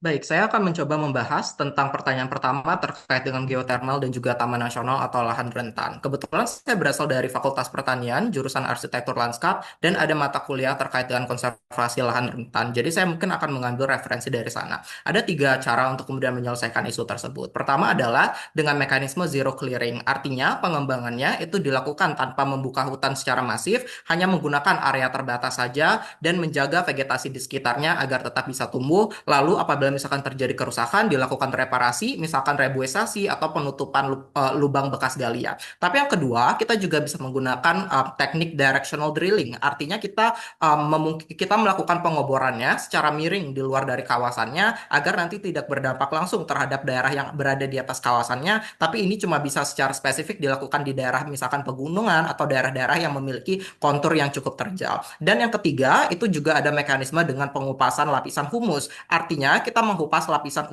Baik, saya akan mencoba membahas tentang pertanyaan pertama terkait dengan geothermal dan juga taman nasional atau lahan rentan. Kebetulan saya berasal dari Fakultas Pertanian, jurusan Arsitektur Lanskap, dan ada mata kuliah terkait dengan konservasi lahan rentan. Jadi saya mungkin akan mengambil referensi dari sana. Ada 3 cara untuk kemudian menyelesaikan isu tersebut. Pertama adalah dengan mekanisme zero clearing. Artinya pengembangannya itu dilakukan tanpa membuka hutan secara masif, hanya menggunakan area terbatas saja dan menjaga vegetasi di sekitarnya agar tetap bisa tumbuh. Lalu apabila misalkan terjadi kerusakan, dilakukan reparasi, misalkan rebuisasi atau penutupan lubang bekas galian. Tapi yang kedua, kita juga bisa menggunakan teknik directional drilling. Artinya kita melakukan pengoborannya secara miring di luar dari kawasannya agar nanti tidak berdampak langsung terhadap daerah yang berada di atas kawasannya. Tapi ini cuma bisa secara spesifik dilakukan di daerah misalkan pegunungan atau daerah-daerah yang memiliki kontur yang cukup terjal. Dan yang ketiga, itu juga ada mekanisme dengan pengupasan lapisan humus. Artinya kita mengupas lapisan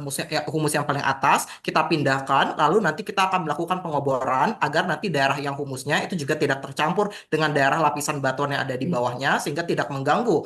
humus yang paling atas, kita pindahkan, lalu nanti kita akan melakukan pengoboran agar nanti daerah yang humusnya itu juga tidak tercampur dengan daerah lapisan batuan yang ada di bawahnya, sehingga tidak mengganggu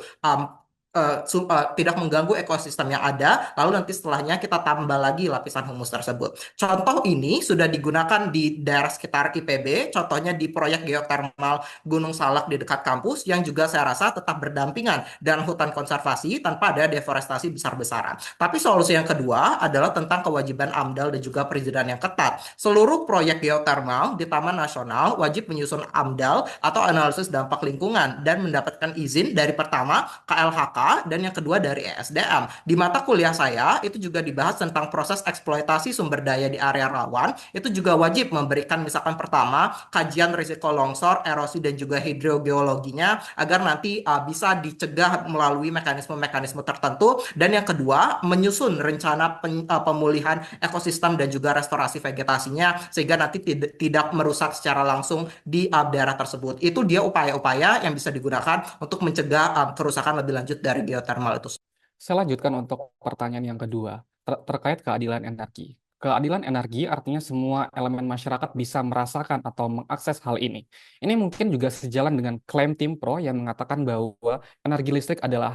tidak mengganggu ekosistem yang ada, lalu nanti setelahnya kita tambah lagi lapisan humus tersebut. Contoh ini sudah digunakan di daerah sekitar IPB, contohnya di proyek geothermal Gunung Salak di dekat kampus, yang juga saya rasa tetap berdampingan dengan hutan konservasi tanpa ada deforestasi besar-besaran. Tapi solusi yang kedua adalah tentang kewajiban AMDAL dan juga perizinan yang ketat. Seluruh proyek geothermal di Taman Nasional wajib menyusun AMDAL atau analisis dampak lingkungan dan mendapatkan izin dari pertama KLHK dan yang kedua dari ESDM. Di mata kuliah saya itu juga dibahas tentang proses eksploitasi sumber daya di area rawan. Itu juga wajib memberikan misalkan pertama kajian risiko longsor, erosi dan juga hidrogeologinya agar nanti bisa dicegah melalui mekanisme-mekanisme tertentu. Dan yang kedua, menyusun rencana pemulihan ekosistem dan juga restorasi vegetasinya sehingga nanti tidak merusak secara langsung di daerah tersebut. Itu dia upaya-upaya yang bisa digunakan untuk mencegah kerusakan lebih lanjut dari geothermal itu. Saya lanjutkan untuk pertanyaan yang kedua, terkait keadilan energi. Keadilan energi artinya semua elemen masyarakat bisa merasakan atau mengakses hal ini. Ini mungkin juga sejalan dengan klaim tim pro yang mengatakan bahwa energi listrik adalah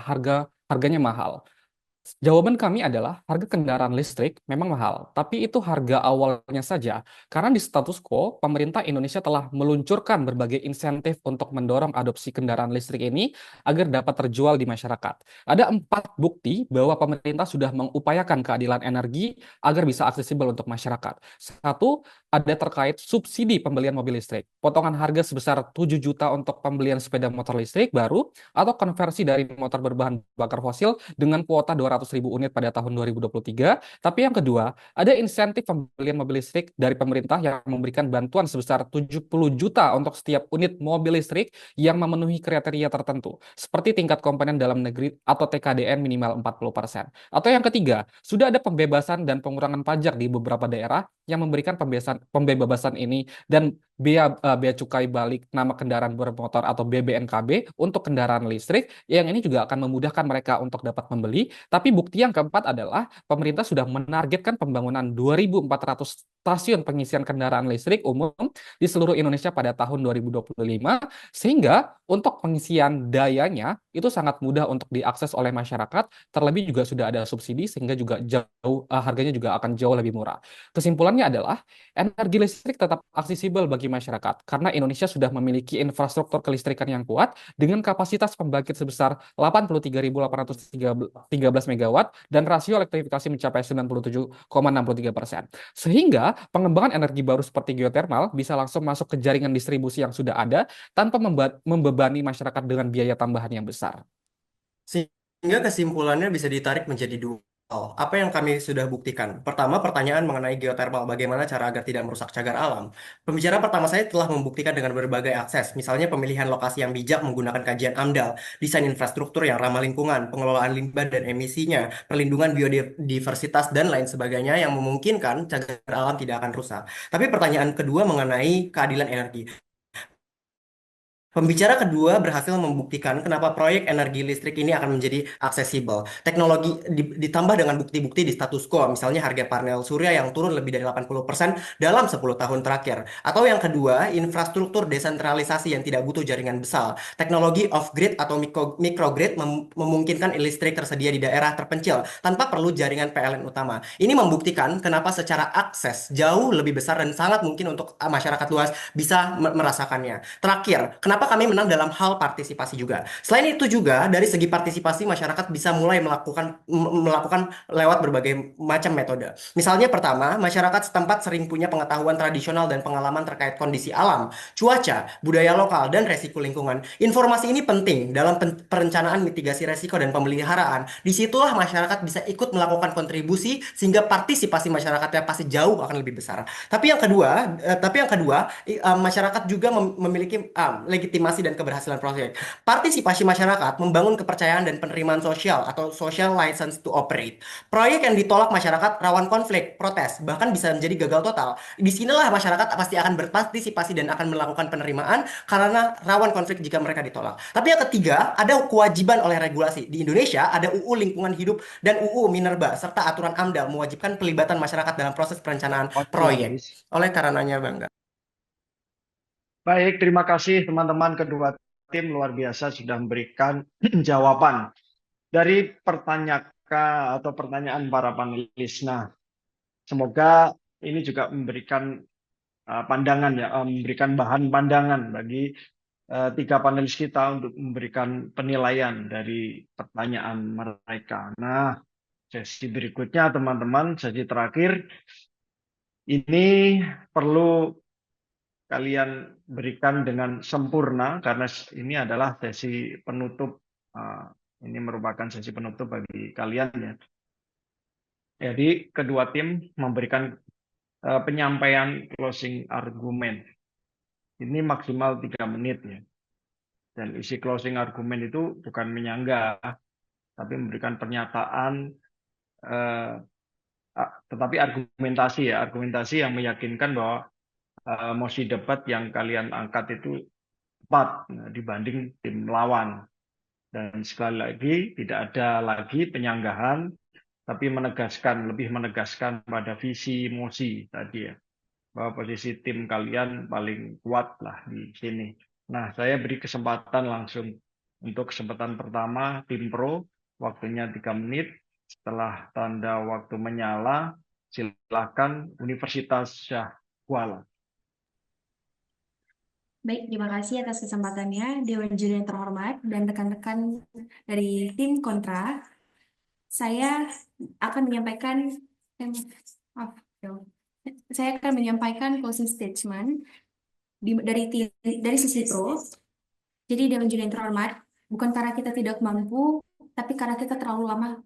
harganya mahal. Jawaban kami adalah harga kendaraan listrik memang mahal, tapi itu harga awalnya saja. Karena di status quo, pemerintah Indonesia telah meluncurkan berbagai insentif untuk mendorong adopsi kendaraan listrik ini agar dapat terjual di masyarakat. Ada 4 bukti bahwa pemerintah sudah mengupayakan keadilan energi agar bisa aksesibel untuk masyarakat. 1, ada terkait subsidi pembelian mobil listrik. Potongan harga sebesar 7 juta untuk pembelian sepeda motor listrik baru atau konversi dari motor berbahan bakar fosil dengan kuota 200.000 unit pada tahun 2023. Tapi yang kedua, ada insentif pembelian mobil listrik dari pemerintah yang memberikan bantuan sebesar 70 juta untuk setiap unit mobil listrik yang memenuhi kriteria tertentu, seperti tingkat komponen dalam negeri atau TKDN minimal 40%. Atau yang ketiga, sudah ada pembebasan dan pengurangan pajak di beberapa daerah yang memberikan pembebasan ini dan bea cukai balik nama kendaraan bermotor atau BBNKB untuk kendaraan listrik yang ini juga akan memudahkan mereka untuk dapat membeli. Tapi bukti yang keempat adalah pemerintah sudah menargetkan pembangunan 2.400 stasiun pengisian kendaraan listrik umum di seluruh Indonesia pada tahun 2025 sehingga untuk pengisian dayanya itu sangat mudah untuk diakses oleh masyarakat, terlebih juga sudah ada subsidi sehingga juga harganya juga akan jauh lebih murah. Kesimpulannya adalah energi listrik tetap aksesibel bagi masyarakat karena Indonesia sudah memiliki infrastruktur kelistrikan yang kuat dengan kapasitas pembangkit sebesar 83.813 megawatt dan rasio elektrifikasi mencapai 97,63%. Sehingga pengembangan energi baru seperti geothermal bisa langsung masuk ke jaringan distribusi yang sudah ada tanpa membebani masyarakat dengan biaya tambahan yang besar. Sehingga kesimpulannya bisa ditarik menjadi 2. Apa yang kami sudah buktikan? Pertama, pertanyaan mengenai geothermal, bagaimana cara agar tidak merusak cagar alam. Pembicara pertama saya telah membuktikan dengan berbagai akses, misalnya pemilihan lokasi yang bijak menggunakan kajian AMDAL, desain infrastruktur yang ramah lingkungan, pengelolaan limbah dan emisinya, perlindungan biodiversitas, dan lain sebagainya yang memungkinkan cagar alam tidak akan rusak. Tapi pertanyaan kedua mengenai keadilan energi. Pembicara kedua berhasil membuktikan kenapa proyek energi listrik ini akan menjadi aksesibel. Teknologi ditambah dengan bukti-bukti di status quo, misalnya harga panel surya yang turun lebih dari 80% dalam 10 tahun terakhir. Atau yang kedua, infrastruktur desentralisasi yang tidak butuh jaringan besar. Teknologi off-grid atau microgrid memungkinkan listrik tersedia di daerah terpencil tanpa perlu jaringan PLN utama. Ini membuktikan kenapa secara akses jauh lebih besar dan sangat mungkin untuk masyarakat luas bisa merasakannya. Terakhir, kenapa kami menang dalam hal partisipasi juga? Selain itu juga dari segi partisipasi masyarakat bisa mulai melakukan lewat berbagai macam metode. Misalnya pertama, masyarakat setempat sering punya pengetahuan tradisional dan pengalaman terkait kondisi alam, cuaca, budaya lokal, dan resiko lingkungan. Informasi ini penting dalam perencanaan mitigasi resiko dan pemeliharaan. Disitulah masyarakat bisa ikut melakukan kontribusi sehingga partisipasi masyarakatnya pasti jauh akan lebih besar. Tapi yang kedua, masyarakat juga memiliki legitimasi dan keberhasilan proyek. Partisipasi masyarakat membangun kepercayaan dan penerimaan sosial atau social license to operate. Proyek yang ditolak masyarakat rawan konflik, protes, bahkan bisa menjadi gagal total. Disinilah masyarakat pasti akan berpartisipasi dan akan melakukan penerimaan karena rawan konflik jika mereka ditolak. Tapi yang ketiga, ada kewajiban oleh regulasi. Di Indonesia ada UU Lingkungan Hidup dan UU Minerba serta aturan AMDAL mewajibkan pelibatan masyarakat dalam proses perencanaan Waktu proyek. habis. Oleh karenanya, Bangga. Baik, terima kasih teman-teman kedua tim luar biasa sudah memberikan jawaban dari pertanyaan para panelis. Nah, semoga ini juga memberikan pandangan ya, memberikan bahan pandangan bagi tiga panelis kita untuk memberikan penilaian dari pertanyaan mereka. Nah, sesi berikutnya teman-teman, sesi terakhir ini perlu kalian berikan dengan sempurna karena ini adalah sesi penutup. Ini merupakan sesi penutup bagi kalian ya. Jadi kedua tim memberikan penyampaian closing argumen. Ini maksimal 3 menit ya. Dan isi closing argumen itu bukan menyanggah, tapi memberikan pernyataan, tetapi argumentasi ya, argumentasi yang meyakinkan bahwa mosi debat yang kalian angkat itu tepat dibanding tim lawan. Dan sekali lagi tidak ada lagi penyanggahan, tapi lebih menegaskan pada visi mosi tadi ya, bahwa posisi tim kalian paling kuat lah di sini. Nah, saya beri kesempatan langsung untuk kesempatan pertama tim pro, waktunya 3 menit. Setelah tanda waktu menyala, silakan Universitas Syah Kuala. Baik, terima kasih atas kesempatannya, Dewan Juri yang terhormat dan rekan-rekan dari tim kontra. Saya akan menyampaikan closing statement dari sisi pro. Jadi Dewan Juri yang terhormat, bukan karena kita tidak mampu, tapi karena kita terlalu lama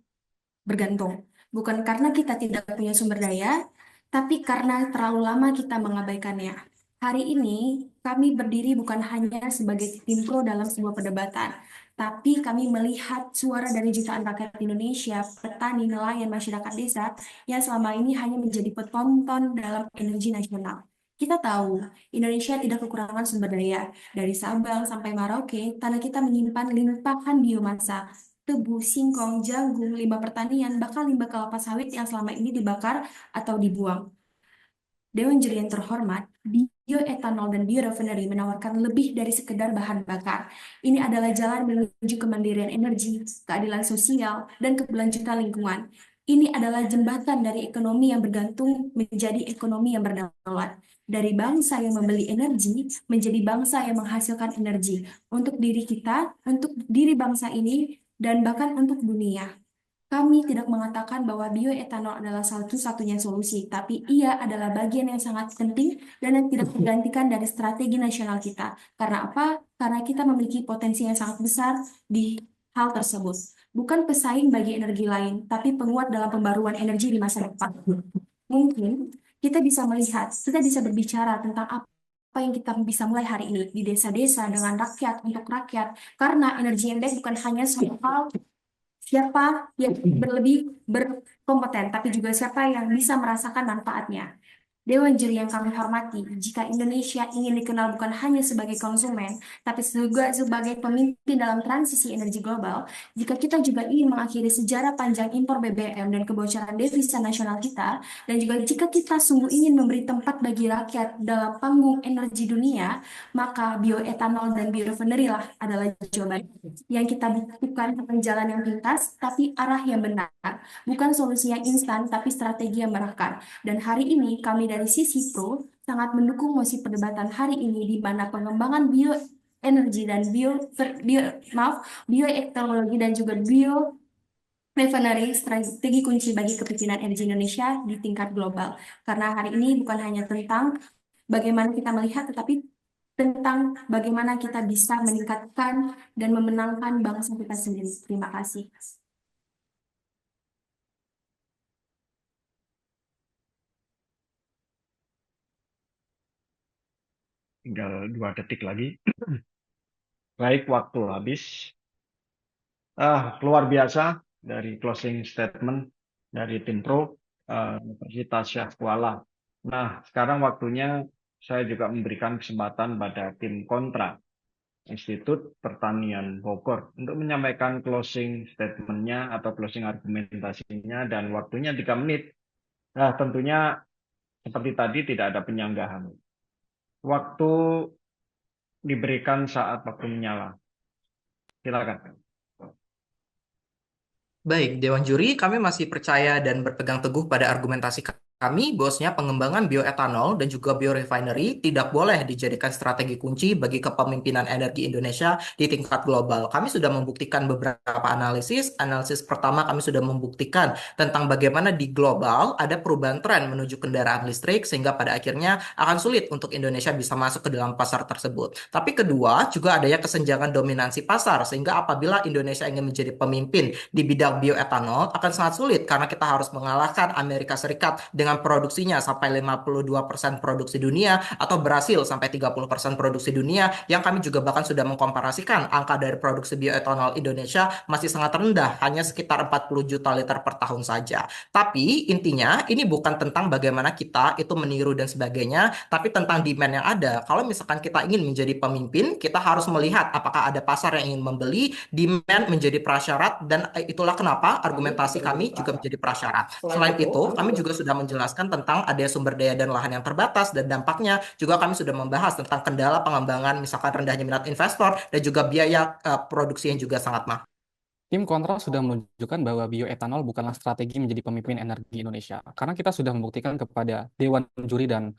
bergantung. Bukan karena kita tidak punya sumber daya, tapi karena terlalu lama kita mengabaikannya. Hari ini kami berdiri bukan hanya sebagai tim pro dalam sebuah perdebatan, tapi kami melihat suara dari jutaan rakyat Indonesia, petani, nelayan, masyarakat desa yang selama ini hanya menjadi penonton dalam energi nasional. Kita tahu Indonesia tidak kekurangan sumber daya. Dari Sabang sampai Merauke, tanah kita menyimpan limpahan biomasa, tebu, singkong, jagung, limbah pertanian, bahkan limbah kelapa sawit yang selama ini dibakar atau dibuang. Dewan Juri yang terhormat, bioetanol dan biorefinery menawarkan lebih dari sekedar bahan bakar. Ini adalah jalan menuju kemandirian energi, keadilan sosial, dan keberlanjutan lingkungan. Ini adalah jembatan dari ekonomi yang bergantung menjadi ekonomi yang berdaulat. Dari bangsa yang membeli energi menjadi bangsa yang menghasilkan energi untuk diri kita, untuk diri bangsa ini, dan bahkan untuk dunia. Kami tidak mengatakan bahwa bioetanol adalah satu-satunya solusi, tapi ia adalah bagian yang sangat penting dan yang tidak tergantikan dari strategi nasional kita. Karena apa? Karena kita memiliki potensi yang sangat besar di hal tersebut. Bukan pesaing bagi energi lain, tapi penguat dalam pembaruan energi di masa depan. Mungkin kita bisa berbicara tentang apa yang kita bisa mulai hari ini di desa-desa dengan rakyat untuk rakyat, karena energi index bukan hanya soal siapa yang lebih berkompeten, tapi juga siapa yang bisa merasakan manfaatnya. Dewan juri yang kami hormati, jika Indonesia ingin dikenal bukan hanya sebagai konsumen, tapi juga sebagai pemimpin dalam transisi energi global, jika kita juga ingin mengakhiri sejarah panjang impor BBM dan kebocoran devisa nasional kita, dan juga jika kita sungguh ingin memberi tempat bagi rakyat dalam panggung energi dunia, maka bioetanol dan biorefinery lah adalah jawaban yang kita butuhkan bukan jalan yang pintas, tapi arah yang benar. Bukan solusi yang instan, tapi strategi yang berakar. Dan hari ini kami dari sisi pro sangat mendukung mosi perdebatan hari ini di mana pengembangan bioenergi dan bioteknologi dan juga refinery strategi kunci bagi kepemimpinan energi Indonesia di tingkat global. Karena hari ini bukan hanya tentang bagaimana kita melihat, tetapi tentang bagaimana kita bisa meningkatkan dan memenangkan bangsa kita sendiri. Terima kasih. Tinggal 2 detik lagi. Baik, waktu habis. Luar biasa dari closing statement dari tim Pro Universitas Syah Kuala. Nah, sekarang waktunya saya juga memberikan kesempatan pada tim kontra Institut Pertanian Bogor untuk menyampaikan closing statementnya atau closing argumentasinya dan waktunya 3 menit. Nah, tentunya seperti tadi tidak ada penyanggahan. Waktu diberikan saat waktu menyala. Silakan. Baik, Dewan Juri, kami masih percaya dan berpegang teguh pada argumentasi kami bahwasanya pengembangan bioetanol dan juga biorefinery tidak boleh dijadikan strategi kunci bagi kepemimpinan energi Indonesia di tingkat global. Kami sudah membuktikan beberapa analisis. Analisis pertama kami sudah membuktikan tentang bagaimana di global ada perubahan tren menuju kendaraan listrik sehingga pada akhirnya akan sulit untuk Indonesia bisa masuk ke dalam pasar tersebut. Tapi kedua, juga adanya kesenjangan dominansi pasar sehingga apabila Indonesia ingin menjadi pemimpin di bidang bioetanol akan sangat sulit karena kita harus mengalahkan Amerika Serikat dengan produksinya sampai 52% produksi dunia atau Brasil sampai 30% produksi dunia yang kami juga bahkan sudah mengkomparasikan angka dari produksi bioetanol Indonesia masih sangat rendah, hanya sekitar 40 juta liter per tahun saja. Tapi intinya ini bukan tentang bagaimana kita itu meniru dan sebagainya, tapi tentang demand yang ada. Kalau misalkan kita ingin menjadi pemimpin, kita harus melihat apakah ada pasar yang ingin membeli, demand menjadi prasyarat, dan itulah kenapa argumentasi kami juga menjadi prasyarat. Selain itu, kami juga sudah menjelaskan tentang ada sumber daya dan lahan yang terbatas dan dampaknya juga kami sudah membahas tentang kendala pengembangan misalkan rendahnya minat investor dan juga biaya produksi yang juga sangat mahal. Tim kontra sudah menunjukkan bahwa bioetanol bukanlah strategi menjadi pemimpin energi Indonesia. Karena kita sudah membuktikan kepada Dewan Juri dan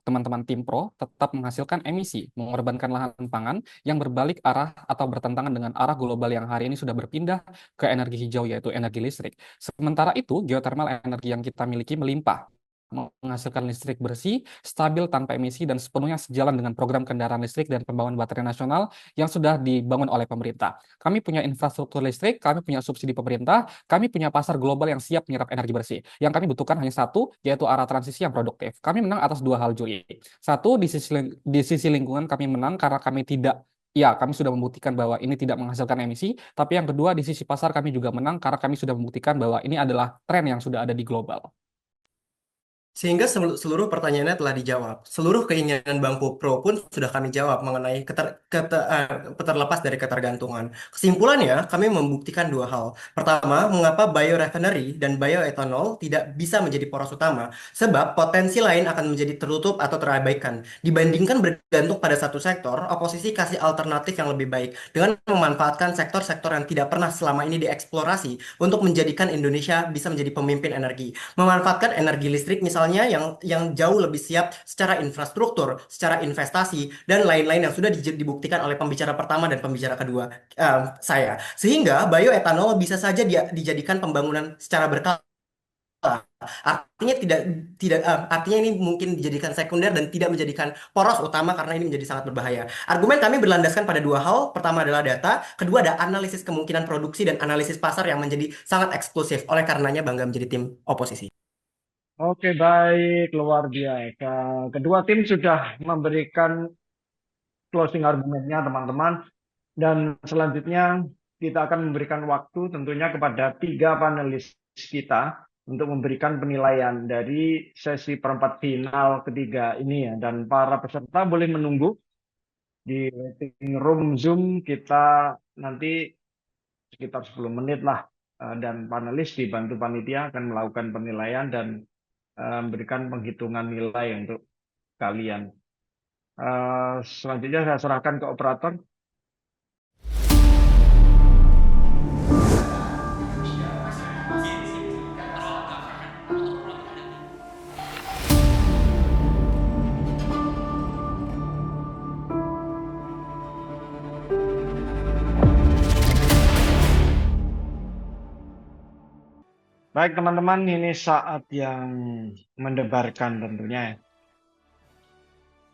teman-teman tim pro tetap menghasilkan emisi, mengorbankan lahan pangan yang berbalik arah atau bertentangan dengan arah global yang hari ini sudah berpindah ke energi hijau, yaitu energi listrik. Sementara itu, geothermal energi yang kita miliki melimpah, menghasilkan listrik bersih, stabil tanpa emisi, dan sepenuhnya sejalan dengan program kendaraan listrik dan pembangunan baterai nasional yang sudah dibangun oleh pemerintah. Kami punya infrastruktur listrik, kami punya subsidi pemerintah, kami punya pasar global yang siap menyerap energi bersih. Yang kami butuhkan hanya satu, yaitu arah transisi yang produktif. Kami menang atas 2 hal, Juri. Satu, di sisi lingkungan kami menang karena kami tidak Ya, kami sudah membuktikan bahwa ini tidak menghasilkan emisi, tapi yang kedua, di sisi pasar kami juga menang karena kami sudah membuktikan bahwa ini adalah tren yang sudah ada di global. Sehingga seluruh pertanyaannya telah dijawab. Seluruh keinginan Bangku Pro pun sudah kami jawab mengenai terlepas dari ketergantungan. Kesimpulannya, kami membuktikan 2 hal. Pertama, mengapa biorefinery dan bioetanol tidak bisa menjadi poros utama. Sebab potensi lain akan menjadi tertutup atau terabaikan. Dibandingkan bergantung pada satu sektor, oposisi kasih alternatif yang lebih baik. Dengan memanfaatkan sektor-sektor yang tidak pernah selama ini dieksplorasi untuk menjadikan Indonesia bisa menjadi pemimpin energi. Memanfaatkan energi listrik misalnya yang jauh lebih siap secara infrastruktur, secara investasi, dan lain-lain yang sudah dibuktikan oleh pembicara pertama dan pembicara kedua saya. Sehingga bioetanol bisa saja dijadikan pembangunan secara berkala Artinya artinya ini mungkin dijadikan sekunder dan tidak menjadikan poros utama karena ini menjadi sangat berbahaya. Argumen kami berlandaskan pada dua hal. Pertama adalah data, kedua ada analisis kemungkinan produksi dan analisis pasar yang menjadi sangat eksklusif. Oleh karenanya bangga menjadi tim oposisi. Oke, baik, luar biasa. Kedua tim sudah memberikan closing argumennya, teman-teman. Dan selanjutnya kita akan memberikan waktu tentunya kepada 3 panelis kita untuk memberikan penilaian dari sesi perempat final ketiga ini ya. Dan para peserta boleh menunggu di waiting room Zoom kita nanti sekitar 10 menit lah. Dan panelis dibantu panitia akan melakukan penilaian dan memberikan penghitungan nilai untuk kalian. Selanjutnya saya serahkan ke operator. Baik teman-teman, ini saat yang mendebarkan tentunya.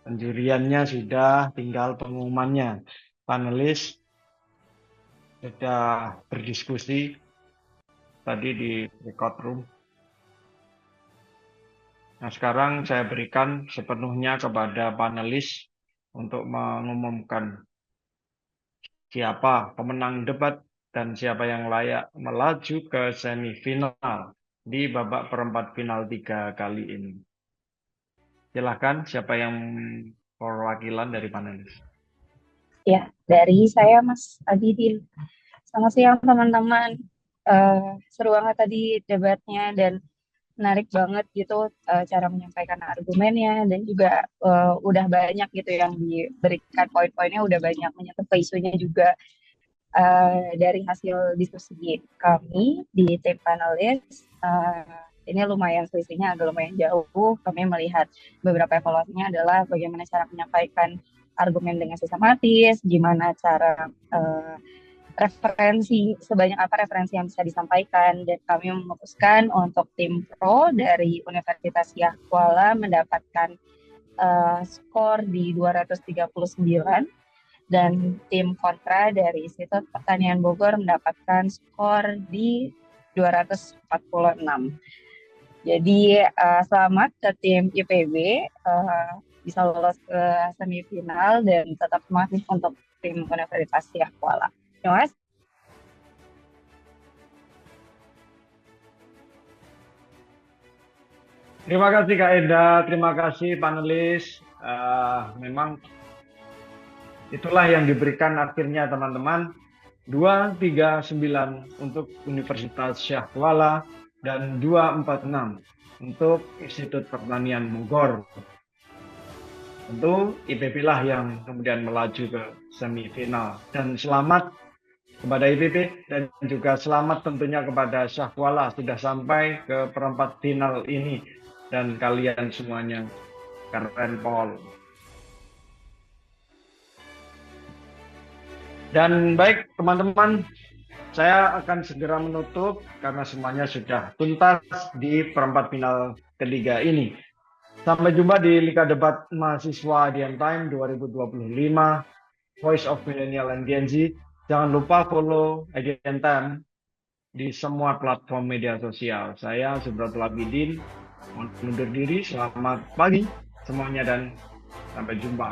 Penjuriannya sudah, tinggal pengumumannya. Panelis sudah berdiskusi tadi di record room. Nah, sekarang saya berikan sepenuhnya kepada panelis untuk mengumumkan siapa pemenang debat dan siapa yang layak melaju ke semifinal di babak perempat final 3 kali ini. Silahkan, siapa yang perwakilan dari panelis? Ya, dari saya Mas Abidin. Selamat siang teman-teman. Seru banget tadi debatnya dan menarik banget gitu cara menyampaikan argumennya dan juga udah banyak gitu yang diberikan poin-poinnya, udah banyak menyentuh ke isunya juga. Dari hasil diskusi kami di tim panelis, ini lumayan selisihnya agak lumayan jauh. Kami melihat beberapa evaluasinya adalah bagaimana cara menyampaikan argumen dengan sistematis, gimana cara referensi, sebanyak apa referensi yang bisa disampaikan, dan kami memutuskan untuk tim pro dari Universitas Yahkuala mendapatkan skor di 239 dan tim kontra dari Institut Pertanian Bogor mendapatkan skor di 246. Jadi selamat ke tim IPB bisa lolos ke semifinal dan tetap semangat untuk tim Universitas Yahkuala. Terima kasih. Terima kasih Kak Eda, terima kasih panelis. Memang itulah yang diberikan akhirnya teman-teman. 239 untuk Universitas Yahkuala dan 246 untuk Institut Pertanian Bogor. Tentu IPB lah yang kemudian melaju ke semifinal. Dan selamat kepada IPB dan juga selamat tentunya kepada Yahkuala sudah sampai ke perempat final ini. Dan kalian semuanya keren pol. Dan baik teman-teman, saya akan segera menutup karena semuanya sudah tuntas di perempat final ketiga ini. Sampai jumpa di Liga Debat Mahasiswa Adian Time 2025, Voice of Millennial and Gen Z. Jangan lupa follow Adian Time di semua platform media sosial. Saya Subratul Abidin, undur diri. Selamat pagi semuanya dan sampai jumpa.